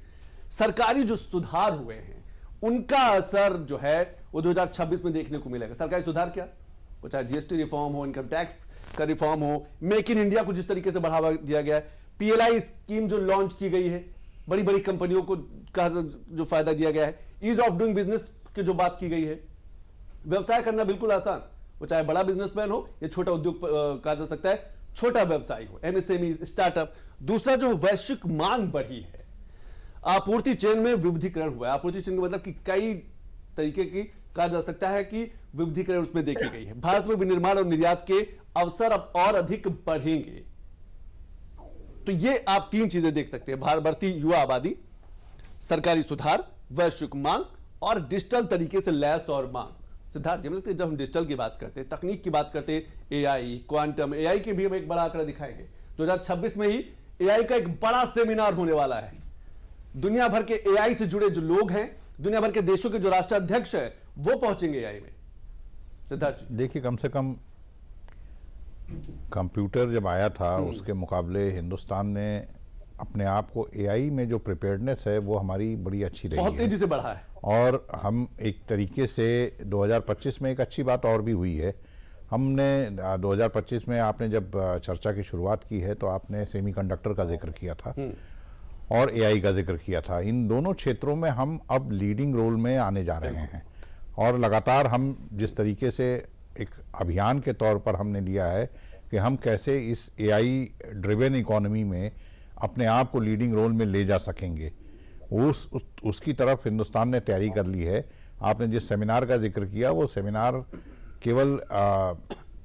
सरकारी जो सुधार हुए हैं उनका असर जो है वो 2026 में देखने को मिलेगा। सरकारी सुधार क्या, वो चाहे जीएसटी रिफॉर्म हो, इनकम टैक्स का रिफॉर्म हो, मेक इन इंडिया को जिस तरीके से बढ़ावा दिया गया है, पीएलआई स्कीम जो लॉन्च की गई है, बड़ी बड़ी कंपनियों को का जो फायदा दिया गया है, ईज ऑफ डूइंग बिजनेस की जो बात की गई है, व्यवसाय करना बिल्कुल आसान, वो चाहे बड़ा बिजनेसमैन हो या छोटा उद्योग कहा जा सकता है, छोटा व्यवसाय हो, एमएसएमई, स्टार्टअप। दूसरा जो वैश्विक मांग बढ़ी है, आपूर्ति चेन में विविधीकरण हुआ है। आपूर्ति चेन का मतलब कि कई तरीके की कहा जा सकता है कि विविधीकरण उसमें देखी गई है। भारत में विनिर्माण और निर्यात के अवसर अब और अधिक बढ़ेंगे। तो ये आप तीन चीजें देख सकते हैं, बढ़ती युवा आबादी, सरकारी सुधार, वैश्विक मांग और डिजिटल तरीके से लैस और मांग। सिद्धार्थ जी, जब हम डिजिटल की बात करते हैं, तकनीक की बात करते हैं, एआई, क्वांटम एआई के भी हम एक बड़ा आंकड़ा दिखाएंगे। 2026 में ही एआई का एक बड़ा सेमिनार होने वाला है। दुनिया भर के एआई से जुड़े जो लोग हैं, दुनिया भर के देशों के जो राष्ट्राध्यक्ष है, वो पहुंचेंगे एआई में। सिद्धार्थ जी, देखिए, कम से कम कंप्यूटर जब आया था उसके मुकाबले हिंदुस्तान ने अपने आप को एआई में जो प्रिपेयर्डनेस है वो हमारी बड़ी अच्छी रही है, बहुत तेजी से बढ़ा है। और हम एक तरीके से 2025 में एक अच्छी बात और भी हुई है, हमने 2025 में आपने जब चर्चा की शुरुआत की है तो आपने सेमीकंडक्टर का जिक्र किया था और एआई का जिक्र किया था। इन दोनों क्षेत्रों में हम अब लीडिंग रोल में आने जा रहे हैं और लगातार हम जिस तरीके से एक अभियान के तौर पर हमने लिया है कि हम कैसे इस एआई ड्रिवन इकोनॉमी में अपने आप को लीडिंग रोल में ले जा सकेंगे, उसकी तरफ हिंदुस्तान ने तैयारी कर ली है। आपने जिस सेमिनार का जिक्र किया वो सेमिनार केवल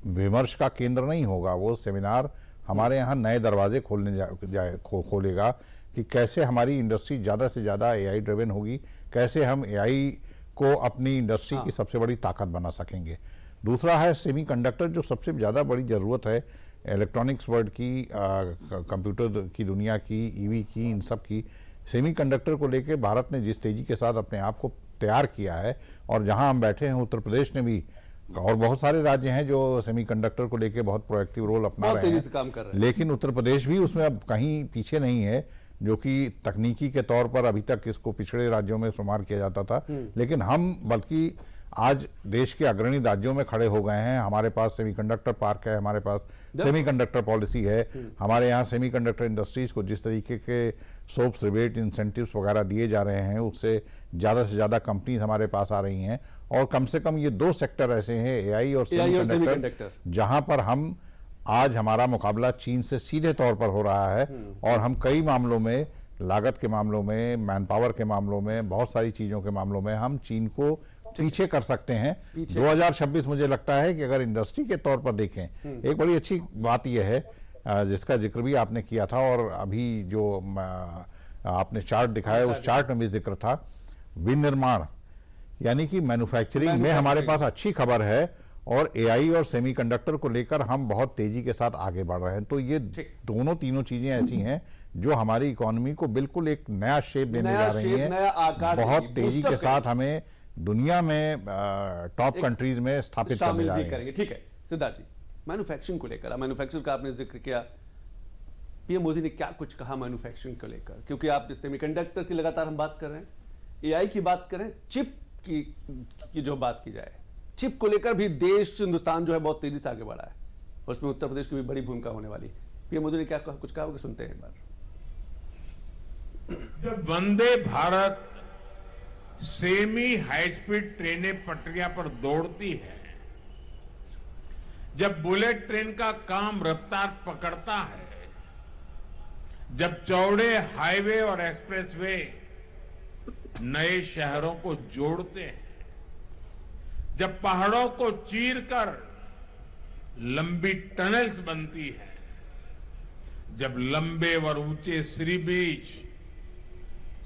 विमर्श का केंद्र नहीं होगा, वो सेमिनार हमारे यहाँ नए दरवाजे खोलेगा कि कैसे हमारी इंडस्ट्री ज़्यादा से ज़्यादा एआई ड्रिवन होगी, कैसे हम एआई को अपनी इंडस्ट्री की सबसे बड़ी ताकत बना सकेंगे। दूसरा है सेमीकंडक्टर, जो सबसे ज़्यादा बड़ी ज़रूरत है इलेक्ट्रॉनिक्स वर्ल्ड की, कंप्यूटर की दुनिया की, ईवी की, इन सब की। सेमीकंडक्टर को लेके भारत ने जिस तेज़ी के साथ अपने आप को तैयार किया है और जहां हम बैठे हैं उत्तर प्रदेश ने भी, और बहुत सारे राज्य हैं जो सेमीकंडक्टर को लेके बहुत प्रोएक्टिव रोल अपना रहे हैं, काम कर रहे हैं, लेकिन उत्तर प्रदेश भी उसमें अब कहीं पीछे नहीं है, जो कि तकनीकी के तौर पर अभी तक इसको पिछड़े राज्यों में शुमार किया जाता था, लेकिन हम बल्कि आज देश के अग्रणी राज्यों में खड़े हो गए हैं। हमारे पास सेमीकंडक्टर पार्क है, हमारे पास सेमीकंडक्टर पॉलिसी है, हमारे यहाँ सेमीकंडक्टर इंडस्ट्रीज को जिस तरीके के सोप्स, रिबेट, इंसेंटिव्स वगैरह दिए जा रहे हैं, उससे ज़्यादा से ज़्यादा कंपनीज हमारे पास आ रही हैं। और कम से कम ये दो सेक्टर ऐसे हैं, एआई और सेमीकंडक्टर, जहाँ पर हम आज हमारा मुकाबला चीन से सीधे तौर पर हो रहा है और हम कई मामलों में, लागत के मामलों में, मैन पावर के मामलों में, बहुत सारी चीज़ों के मामलों में हम चीन को पीछे कर सकते हैं। 2026 मुझे लगता है कि अगर इंडस्ट्री के तौर पर देखें, एक बड़ी अच्छी बात यह है जिसका जिक्र भी आपने किया था और अभी जो आपने चार्ट दिखाया उस चार्ट में भी जिक्र था, विनिर्माण यानी कि मैन्युफैक्चरिंग में हमारे पास अच्छी खबर है और एआई और सेमीकंडक्टर को लेकर हम बहुत तेजी के साथ आगे बढ़ रहे हैं। तो ये दोनों तीनों चीजें ऐसी हैं जो हमारी इकोनॉमी को बिल्कुल एक नया शेप देने जा रही हैं, बहुत तेजी के साथ हमें दुनिया में टॉप कंट्रीज में स्थापित करने जा रही हैं। ठीक है सिद्धार्थ जी, मैन्युफैक्चरिंग को लेकर, मैन्युफैक्चरिंग का आपने जिक्र किया, पीएम मोदी ने क्या कुछ कहा मैन्युफैक्चरिंग को लेकर, क्योंकि आप सेमीकंडक्टर की लगातार हम बात कर रहे हैं, एआई की बात करें, चिप की जो बात की जाए, चिप को लेकर भी देश, हिंदुस्तान जो है बहुत तेजी से आगे बढ़ा है और उसमें उत्तर प्रदेश की भी बड़ी भूमिका होने वाली। पीएम मोदी ने क्या कुछ कहा, सुनते हैं एक बार। जब Vande Bharat semi high speed ट्रेनें पटरियां पर दौड़ती है, जब बुलेट ट्रेन का काम रफ्तार पकड़ता है, जब चौड़े हाईवे और एक्सप्रेसवे नए शहरों को जोड़ते हैं, जब पहाड़ों को चीरकर लंबी टनल्स बनती है, जब लंबे और ऊंचे सी बीच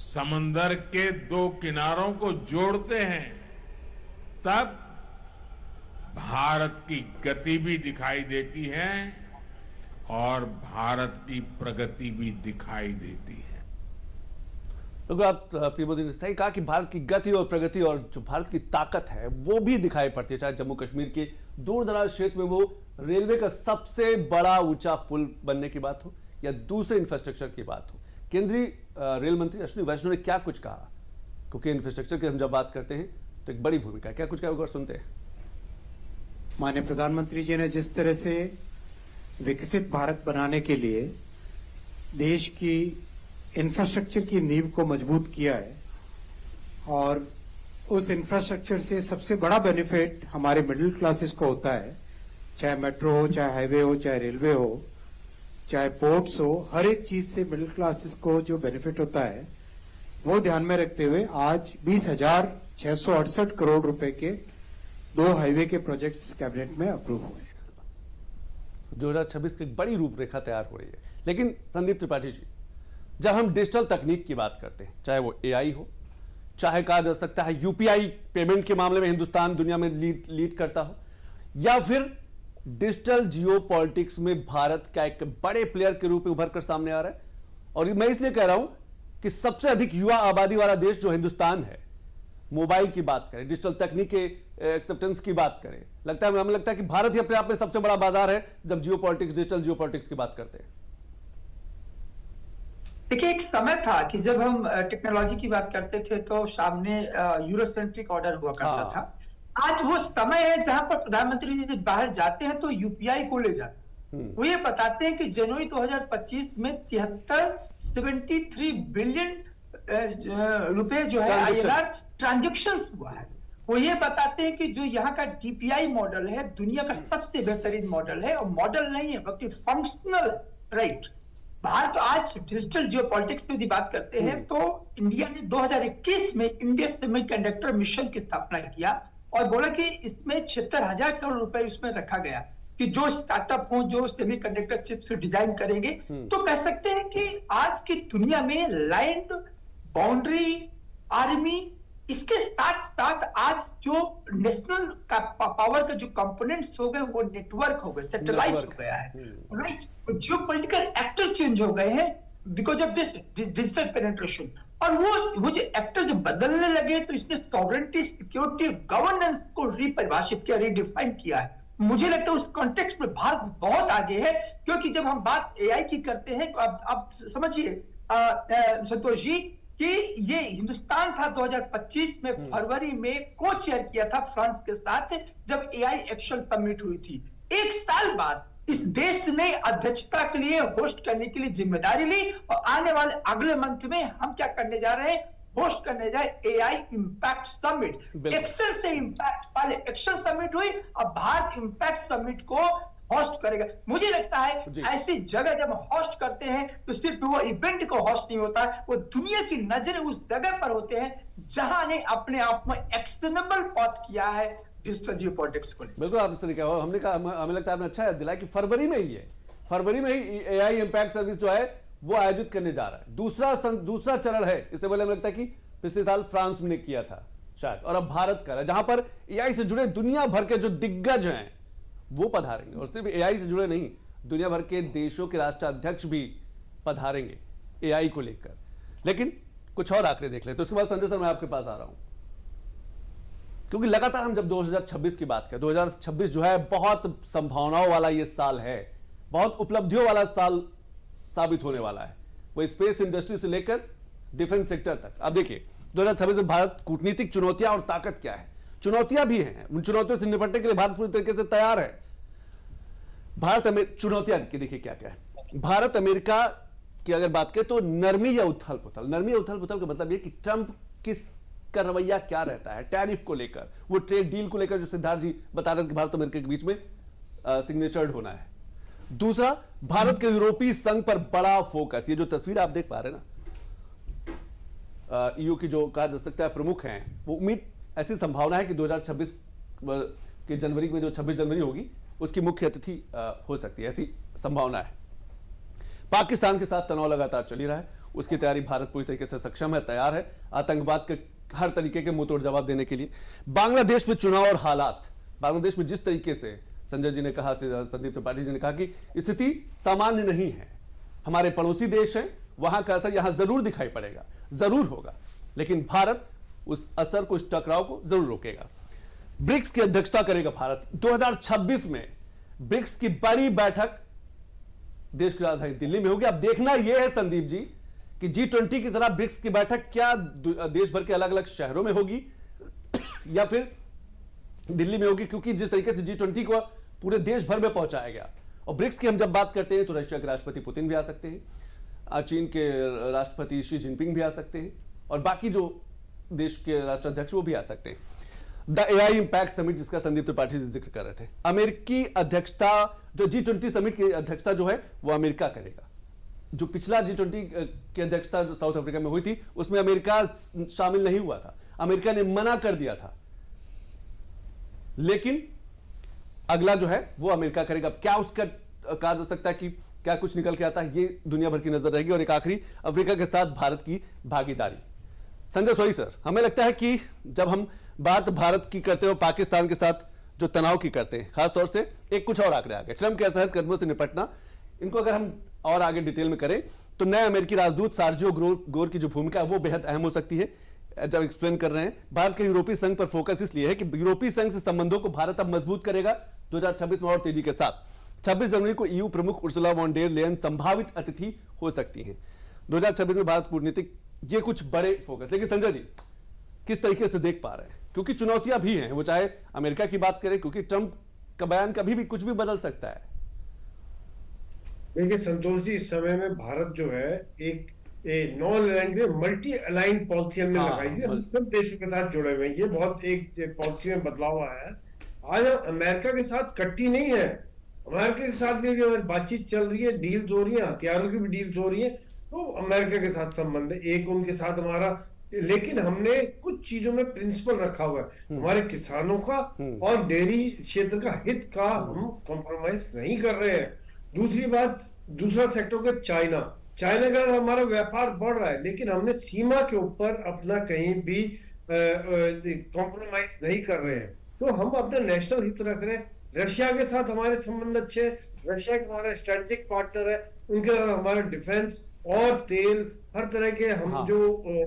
समंदर के दो किनारों को जोड़ते हैं, तब भारत की गति भी दिखाई देती है और भारत की प्रगति भी दिखाई देती है। तो आप पीएम मोदी ने सही कहा कि भारत की गति और प्रगति और जो भारत की ताकत है वो भी दिखाई पड़ती है, चाहे जम्मू कश्मीर के दूर दराज क्षेत्र में वो रेलवे का सबसे बड़ा ऊंचा पुल बनने की बात हो या दूसरे इंफ्रास्ट्रक्चर की बात हो। केंद्रीय रेल मंत्री अश्विनी वैष्णव ने क्या कुछ कहा, क्योंकि इंफ्रास्ट्रक्चर की हम जब बात करते हैं तो एक बड़ी भूमिका है, क्या कुछ कहा सुनते हैं। माननीय प्रधानमंत्री जी ने जिस तरह से विकसित भारत बनाने के लिए देश की इंफ्रास्ट्रक्चर की नींव को मजबूत किया है और उस इंफ्रास्ट्रक्चर से सबसे बड़ा बेनिफिट हमारे मिडिल क्लासेस को होता है, चाहे मेट्रो हो, चाहे हाईवे हो, चाहे रेलवे हो, चाहे पोर्ट्स हो, हर एक चीज से मिडिल क्लासेस को जो बेनिफिट होता है वो ध्यान में रखते हुए आज 20,668 करोड़ रुपए के 2 हाईवे के प्रोजेक्ट्स कैबिनेट में अप्रूव हुए। 2026 की बड़ी रूपरेखा तैयार हो रही है। लेकिन संदीप त्रिपाठी जी, जब हम डिजिटल तकनीक की बात करते हैं, चाहे वो एआई हो, चाहे कहा जा सकता है यूपीआई पेमेंट के मामले में हिंदुस्तान दुनिया में लीड करता हो, या फिर डिजिटल जियो पॉलिटिक्स में भारत का एक बड़े प्लेयर के रूप में उभर कर सामने आ रहा है। और मैं इसलिए कह रहा हूं कि सबसे अधिक युवा आबादी वाला देश जो हिंदुस्तान है, मोबाइल की बात करें, डिजिटल तकनीक के एक्सेप्टेंस की बात करें, हमें लगता है कि भारत ही अपने आप में सबसे बड़ा बाजार है जब जियो पॉलिटिक्स, डिजिटल जियो पॉलिटिक्स की बात करते हैं। देखिए, एक समय था कि जब हम टेक्नोलॉजी की बात करते थे तो सामने यूरोसेंट्रिक ऑर्डर हुआ करता था आज वो समय है जहां पर प्रधानमंत्री जी जब बाहर जाते हैं तो यूपीआई को ले जाते हैं। वो ये बताते हैं कि जनवरी 2025 में 73 बिलियन रुपए जो है INR ट्रांजेक्शन हुआ है। वो ये बताते हैं कि जो यहाँ का DPI मॉडल है दुनिया का सबसे बेहतरीन मॉडल है, और मॉडल नहीं है बल्कि फंक्शनल, राइट। भारत आज डिजिटल जियोपॉलिटिक्स में भी बात करते हैं तो इंडिया ने 2021 में इंडिया सेमीकंडक्टर मिशन की स्थापना किया और बोला कि इसमें 76,000 करोड़ रुपए उसमें रखा गया कि जो स्टार्टअप हो जो सेमीकंडक्टर चिप्स डिजाइन करेंगे। तो कह सकते हैं कि आज की दुनिया में लैंड, बाउंड्री, आर्मी, इसके साथ साथ आज जो नेशनल का पावर के जो कंपोनेंट्स हो गए वो नेटवर्क हो गए, सैटेलाइट हो गया है, राइट। जियो पॉलिटिकल एक्टर चेंज हो गए हैं because of this digital penetration. और वो जो एक्टर जो बदलने लगे तो इसने सॉवरेनिटी, सिक्योरिटी, गवर्नेंस को रिपरिभाषित किया, रिडिफाइन किया है। मुझे लगता है उस कॉन्टेक्स्ट में भारत बहुत आगे है, क्योंकि जब हम बात AI की करते हैं तो आप समझिए संतोष जी कि ये हिंदुस्तान था 2025 में फरवरी में को चेयर किया था फ्रांस के साथ जब AI एक्शन समिट हुई थी। एक साल बाद इस देश ने अध्यक्षता के लिए होस्ट करने के लिए जिम्मेदारी ली और आने वाले अगले मंथ में हम क्या करने जा रहे हैं, होस्ट करने जाए AI इम्पैक्ट समिट। एक्शन से इम्पैक्ट, पहले एक्शन समिट हुई, अब भारत इम्पैक्ट समिट को होस्ट करेगा। मुझे लगता है ऐसी जगह जब होस्ट करते हैं तो सिर्फ वो इवेंट को होस्ट नहीं होता है, वो दुनिया की नजर उस जगह पर होते हैं जहां ने अपने आप में एक्सटेनेबल पाथ किया है डिजिटल जियोपॉलिटिक्स को। बिल्कुल आपने सही कहा। हमने कहा, हमें लगता है आपने अच्छा दिलाया कि फरवरी में ही है, फरवरी में ही AI इम्पैक्ट सर्विस जो है वो आयोजित करने जा रहा है। दूसरा चरण है। इससे पहले हमें लगता है कि पिछले साल फ्रांस ने किया था शायद, और अब भारत कर रहा है, जहां पर AI से जुड़े दुनिया भर के जो दिग्गज हैं वो पधारेंगे। और सिर्फ AI से जुड़े नहीं, दुनिया भर के देशों के राष्ट्राध्यक्ष भी पधारेंगे AI को लेकर। लेकिन कुछ और आंकड़े देख लेते तो उसके बाद संजय सर मैं आपके पास आ रहा हूं, क्योंकि लगातार हम जब 2026 की बात करें, 2026 जो है बहुत संभावनाओं वाला ये साल है, बहुत उपलब्धियों वाला साल साबित होने वाला है, वो स्पेस इंडस्ट्री से लेकर डिफेंस सेक्टर तक। अब देखिए 2026 में भारत कूटनीतिक चुनौतियां और ताकत क्या है। चुनौतियां भी हैं, उन चुनौतियों से निपटने के लिए भारत पूरी तरीके से तैयार है। चुनौतियां देखिए क्या क्या है। भारत अमेरिका की अगर बात करें तो नरमी या उथल पुथल, नरमी या उथल पुथल का मतलब यह कि ट्रंप का रवैया क्या रहता है टैरिफ को लेकर, वो ट्रेड डील को लेकर जो सिद्धार्थ जी बता रहे थे कि भारत और अमेरिका के बीच में सिग्नेचर्ड होना है। दूसरा, भारत के यूरोपीय संघ पर बड़ा फोकस। ये जो तस्वीर आप देख पा रहे हैं ना, EU की जो कहा जा सकता है प्रमुख हैं, वो उम्मीद ऐसी संभावना है कि 2026 के जनवरी में जो 26 जनवरी होगी उसकी मुख्य अतिथि हो सकती है, ऐसी संभावना है। पाकिस्तान के साथ तनाव लगातार चल ही रहा है, उसकी तैयारी भारत पूरी तरीके से सक्षम है, तैयार है आतंकवाद के हर तरीके के मुंहतोड़ जवाब देने के लिए। बांग्लादेश में चुनाव और हालात, बांग्लादेश में जिस तरीके से संजय जी ने कहा, संदीप त्रिपाठी जी ने कहा कि स्थिति सामान्य नहीं है, हमारे पड़ोसी देश हैं, वहां का असर यहां जरूर दिखाई पड़ेगा, जरूर होगा, लेकिन भारत उस असर को, उस टकराव को जरूर रोकेगा। ब्रिक्स की अध्यक्षता करेगा भारत 2026 में। ब्रिक्स की बड़ी बैठक देश की राजधानी दिल्ली में होगी। अब देखना यह है संदीप जी कि G20 की तरह ब्रिक्स की बैठक क्या देश भर के अलग अलग शहरों में होगी या फिर दिल्ली में होगी, क्योंकि जिस तरीके से G20 को पूरे देश भर में पहुंचाया गया। और ब्रिक्स की हम जब बात करते हैं तो रशिया के राष्ट्रपति पुतिन भी आ सकते हैं, चीन के राष्ट्रपति शी जिनपिंग भी आ सकते हैं, और बाकी जो देश के राष्ट्राध्यक्ष वो भी आ सकते हैं। द AI इम्पैक्ट समिट जिसका संदीप त्रिपाठी जी जिक्र कर रहे थे, अमेरिकी अध्यक्षता, जो G20 समिट की अध्यक्षता जो है वो अमेरिका करेगा। जो पिछला G20 की अध्यक्षता जो साउथ अफ्रीका में हुई थी उसमें अमेरिका शामिल नहीं हुआ था, अमेरिका ने मना कर दिया था, लेकिन अगला जो है वो अमेरिका करेगा। क्या उसका कहा जा सकता है कि क्या कुछ निकल के आता है, ये दुनिया भर की नजर रहेगी। और एक आखिरी, अफ्रीका के साथ भारत की भागीदारी। संजय सोई सर, हमें लगता है कि जब हम बात भारत की करते हो पाकिस्तान के साथ जो तनाव की करते हैं, खासतौर से एक कुछ और आंकड़े आ गए, ट्रंप के असहज कदमों से निपटना, इनको अगर हम और आगे डिटेल में करें तो नए अमेरिकी राजदूत सार्जियो गोर की जो भूमिका है वो बेहद अहम हो सकती है। जब एक्सप्लेन कर रहे हैं, भारत के यूरोपीय संघ पर फोकस इसलिए है कि यूरोपीय संघ से संबंधों को भारत अब मजबूत करेगा 2026 में और तेजी के साथ। 26 जनवरी को EU प्रमुख उर्सुला वॉन डेर लेयन संभावित अतिथि हो सकती हैं 2026 में भारत कूटनीतिक, ये कुछ बड़े फोकस। लेकिन संजय जी किस तरीके से देख पा रहे हैं क्योंकि चुनौतियां भी हैं, वो चाहे अमेरिका की बात करें, क्योंकि ट्रंप का बयान कभी भी कुछ भी बदल सकता है। देखिए संतोष जी, इस समय में भारत जो है एक non aligned multi aligned policy हमने लगाई है, हम सब देशों के साथ जुड़े हुए हैं। ये बहुत एक पॉलिसी में बदलाव आया है। आज अमेरिका के साथ कट्टी नहीं है, अमेरिका के साथ भी हमारी बातचीत चल रही है, डील्स हो रही है, हथियारों की भी डील्स हो रही है। तो अमेरिका के साथ संबंध है एक, उनके साथ हमारा, लेकिन हमने कुछ चीजों में प्रिंसिपल रखा हुआ है। हमारे किसानों का और डेयरी क्षेत्र का हित का हम कॉम्प्रोमाइज नहीं कर रहे हैं। दूसरी बात, दूसरा सेक्टर का चाइना का हमारा व्यापार बढ़ रहा है, लेकिन हमने सीमा के ऊपर अपना कहीं भी कॉम्प्रोमाइज नहीं कर रहे हैं। तो हम अपना नेशनल हित रख रहे हैं। रशिया के साथ हमारे संबंध अच्छे हैं, रशिया का हमारा स्ट्रेटेजिक पार्टनर है, उनके साथ हमारा डिफेंस और तेल हर तरह के हम जो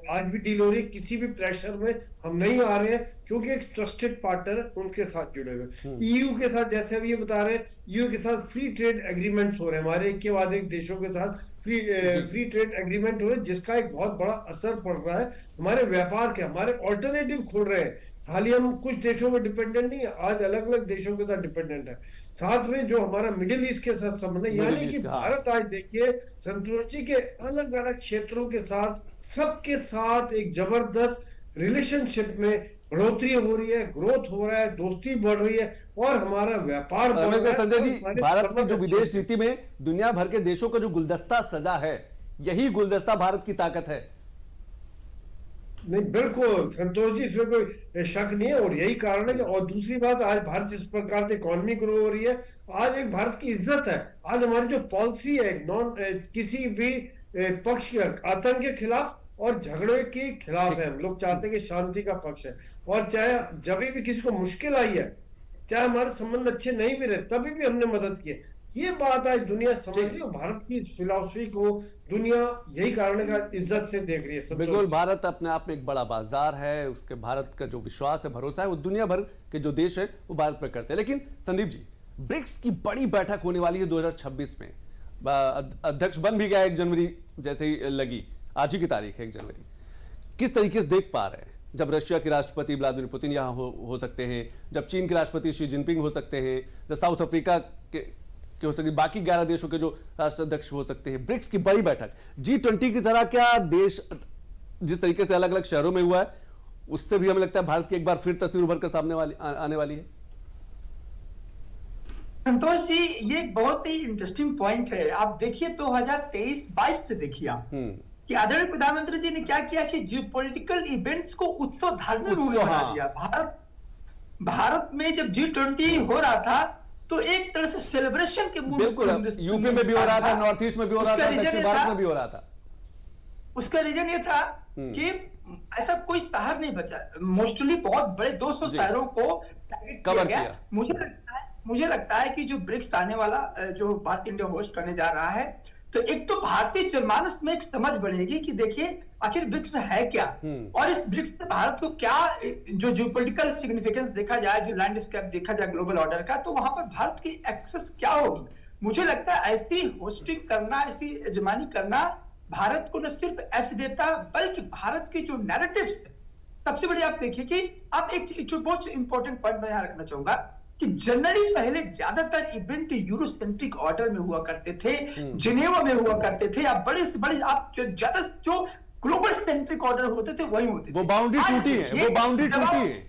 आज भी डील हो रही है, किसी भी प्रेशर में हम नहीं आ रहे हैं, क्योंकि एक ट्रस्टेड पार्टनर है, उनके साथ जुड़े हुए। ईयू के साथ, जैसे अभी ये बता रहे हैं, ईयू के साथ फ्री ट्रेड एग्रीमेंट्स हो रहे हैं, हमारे एक के बाद एक देशों के साथ फ्री ट्रेड एग्रीमेंट हो रहे हैं, जिसका एक बहुत बड़ा असर पड़ रहा है हमारे व्यापार के। हमारे ऑल्टरनेटिव खुल रहे हैं, खाली हम कुछ देशों में डिपेंडेंट नहीं है, आज अलग अलग देशों के साथ डिपेंडेंट है। साथ में जो हमारा मिडिल ईस्ट के साथ संबंध है, यानी कि भारत आज देखिए संतोष जी के अलग अलग क्षेत्रों के साथ, सबके साथ एक जबरदस्त रिलेशनशिप में बढ़ोतरी हो रही है, ग्रोथ हो रहा है, दोस्ती बढ़ रही है और हमारा व्यापार बढ़ रहा है। संजय जी, भारत की जो विदेश नीति में दुनिया भर के देशों का जो गुलदस्ता सजा है, यही गुलदस्ता भारत की ताकत है। नहीं, बिल्कुल संतोष जी, इसमें कोई शक नहीं है, और यही कारण है कि, और दूसरी बात, आज भारत जिस प्रकार से इकोनॉमी ग्रो हो रही है, आज एक भारत की इज्जत है। आज हमारी जो पॉलिसी है किसी भी पक्ष के आतंक के खिलाफ और झगड़े के खिलाफ है। हम लोग चाहते हैं कि शांति का पक्ष है, और चाहे जब भी किसी को मुश्किल आई है, चाहे हमारे संबंध अच्छे नहीं भी रहे, तभी भी हमने मदद की है। ये बात आज दुनिया समझ रही है, भारत की फिलॉसफी को दुनिया यही कारण का इज्जत से देख रही है। बिल्कुल, भारत अपने आप में एक बड़ा बाजार है, उसके भारत का जो विश्वास है, भरोसा है, वो दुनिया भर के जो देश है वो भारत पर करते हैं। लेकिन संदीप जी, ब्रिक्स की बड़ी बैठक होने वाली है 2026 में, अध्यक्ष बन भी गया 1 जनवरी जैसे ही लगी, आज ही की तारीख है 1 जनवरी। किस तरीके से देख पा रहे हैं, जब रशिया के राष्ट्रपति व्लादिमीर पुतिन यहाँ हो सकते हैं, जब चीन के राष्ट्रपति शी जिनपिंग हो सकते हैं, जब साउथ अफ्रीका के हो सकती, बाकी 11 देशों के जो राष्ट्राध्यक्ष हो सकते हैं, ब्रिक्स की बड़ी बैठक G20 की तरह, क्या देश जिस तरीके से अलग अलग शहरों में हुआ है, उससे भी हमें लगता है भारत की एक बार फिर तस्वीर उभर कर सामने आने वाली है? संतोष जी, ये एक बहुत ही इंटरेस्टिंग पॉइंट है। आप देखिए 2023-22 से देखिए आप कि आदरणीय प्रधानमंत्री जी ने क्या किया कि जियोपॉलिटिकल इवेंट्स को उत्सव धार्मिक रूप में बना दिया। भारत में जब G20 हो रहा था तो एक तरह से सेलिब्रेशन के मूड में, यूपी में भी हो रहा था, नॉर्थ ईस्ट में भी हो रहा था, दक्षिण भारत में भी हो रहा था। उसका रीजन ये था कि ऐसा कोई शहर नहीं बचा, मोस्टली बहुत बड़े 200 शहरों को टारगेट किया गया। मुझे लगता है कि जो ब्रिक्स आने वाला, जो भारत इंडिया होस्ट करने जा रहा है, तो एक तो भारतीय जनमानस में एक समझ बढ़ेगी कि देखिए आखिर ब्रिक्स है क्या, और इस ब्रिक्स से भारत को क्या जो जियोपॉलिटिकल सिग्निफिकेंस देखा जाए, जो लैंडस्केप देखा जाए ग्लोबल ऑर्डर का, तो वहां पर भारत की एक्सेस क्या होगी। मुझे लगता है ऐसी होस्टिंग करना, ऐसी यजमानी करना भारत को न सिर्फ एक्स देता, बल्कि भारत की जो नैरेटिव है, सबसे बड़ी आप देखिए कि आप एक बहुत इंपॉर्टेंट पॉइंट मैं यहाँ रखना चाहूंगा कि जनरली पहले ज्यादातर इवेंट यूरोसेंट्रिक ऑर्डर में हुआ करते थे, जिनेवा में हुआ करते थे, आप बड़े से बड़े, आप ज्यादा जो ग्लोबल सेंट्रिक ऑर्डर होते थे वही होते थे। वो बाउंड्री टूटी है, वो बाउंड्री टूटी है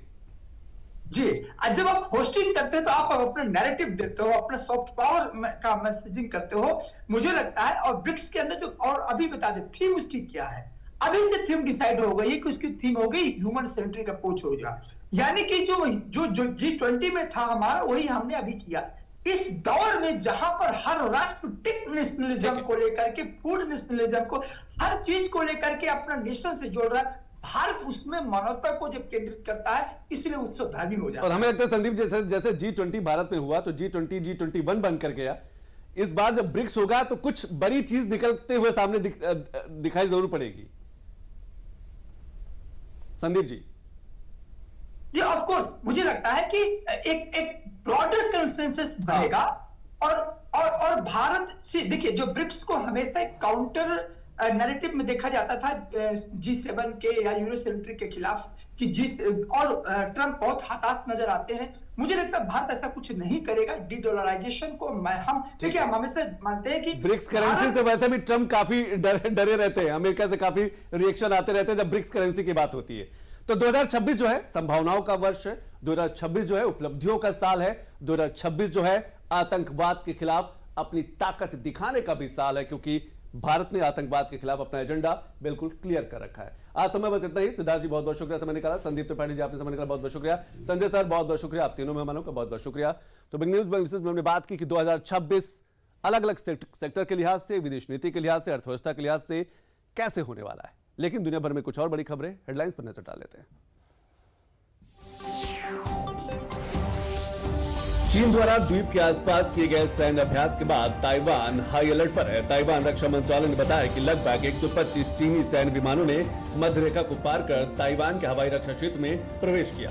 जी। जब आप होस्टिंग करते हो तो आप अपना नैरेटिव देते हो, अपना सॉफ्ट पावर का मैसेजिंग करते हो, मुझे लगता है। और ब्रिक्स के अंदर जो, और अभी बता दे थीम उसकी क्या है, अभी से थीम डिसाइड हो गई है कि उसकी थीम हो गई ह्यूमन सेंट्रिक अप्रोच हो गया, यानी कि जो G20 में था हमारा, वही हमने अभी किया। इस दौर में जहां पर हर राष्ट्र टेक नेशनलिज्म को लेकर के, फूड नेशनलिज्म को, हर चीज को लेकर के अपना नेशन से जोड़ रहा है, भारत उसमें मानवता को जब केंद्रित करता है, इसलिए उत्सव धार्मिक हो जाता है। और हमें लगता है संदीप, जैसे G20 भारत में हुआ तो G20 G21 बनकर गया, इस बार जब ब्रिक्स होगा तो कुछ बड़ी चीज निकलते हुए सामने दिखाई जरूर पड़ेगी। संदीप जी जी, ऑफ कोर्स मुझे लगता है कि एक ब्रॉडर कंसेंसस बनेगा, और भारत से देखिए, जो ब्रिक्स को हमेशा एक काउंटर नैरेटिव में देखा जाता था G7 के या यूरोसेंट्रिक के खिलाफ, कि जिस और ट्रंप बहुत हताश नजर आते हैं। मुझे लगता है भारत ऐसा कुछ नहीं करेगा। डीडॉलराइजेशन को हम देखिए, हम हमेशा मानते हैं कि ब्रिक्स करेंसी से वैसे भी ट्रंप काफी डरे रहते हैं, अमेरिका से काफी रिएक्शन आते रहते हैं जब ब्रिक्स करेंसी की बात होती है। तो 2026 जो है संभावनाओं का वर्ष है, 2026 जो है उपलब्धियों का साल है, 2026 जो है आतंकवाद के खिलाफ अपनी ताकत दिखाने का भी साल है, क्योंकि भारत ने आतंकवाद के खिलाफ अपना एजेंडा बिल्कुल क्लियर कर रखा है। आज समय बस इतना ही। सिद्धार्थ जी बहुत बहुत शुक्रिया समय निकाला, संदीप त्रिपाठी जी आपने समय निकाला, बहुत बहुत शुक्रिया, संजय सर बहुत बहुत शुक्रिया, आप तीनों मेहमानों का बहुत बहुत शुक्रिया। तो बिग न्यूज में हमने बात की कि 2026 अलग अलग सेक्टर के लिहाज से, विदेश नीति के लिहाज से, अर्थव्यवस्था के लिहाज से कैसे होने वाला है। लेकिन दुनिया भर में कुछ और बड़ी खबरें, हेडलाइंस पर नजर डाल लेते हैं। चीन द्वारा द्वीप के आसपास किए गए सैन्य अभ्यास के बाद ताइवान हाई अलर्ट पर है। ताइवान रक्षा मंत्रालय ने बताया कि लगभग 125 चीनी सैन्य विमानों ने मध्य रेखा को पार कर ताइवान के हवाई रक्षा क्षेत्र में प्रवेश किया।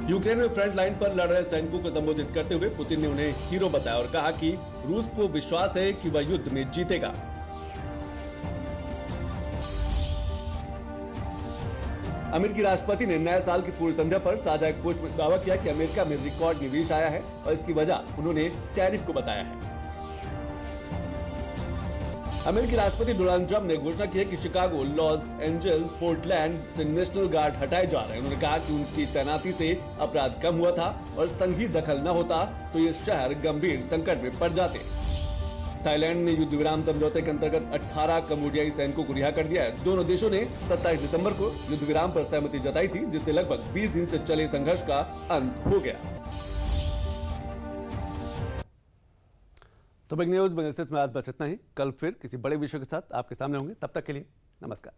यूक्रेन में फ्रंट लाइन पर लड़ रहे सैनिकों को संबोधित करते हुए पुतिन ने उन्हें हीरो बताया और कहा कि रूस को विश्वास है कि वह युद्ध में जीतेगा। अमेरिकी राष्ट्रपति ने नए साल की पूर्व संध्या पर साझा एक पोस्ट में दावा किया कि अमेरिका में रिकॉर्ड निवेश आया है और इसकी वजह उन्होंने टैरिफ को बताया है। अमेरिकी राष्ट्रपति डोनाल्ड ट्रंप ने घोषणा की है कि शिकागो, लॉस एंजल्स, पोर्टलैंड से नेशनल गार्ड हटाए जा रहे हैं। उन्होंने कहा कि उनकी तैनाती से अपराध कम हुआ था और संघीय दखल न होता तो ये शहर गंभीर संकट में पड़ जाते। थाईलैंड ने युद्ध विराम समझौते के अंतर्गत 18 कंबोडियाई सैनिकों को रिहा कर दिया है। दोनों देशों ने 27 दिसंबर को युद्ध विराम पर सहमति जताई थी, जिससे लगभग 20 दिन से चले संघर्ष का अंत हो गया। तो बिग न्यूज में आज बस इतना ही। कल फिर किसी बड़े विषय के साथ आपके सामने होंगे। तब तक के लिए नमस्कार।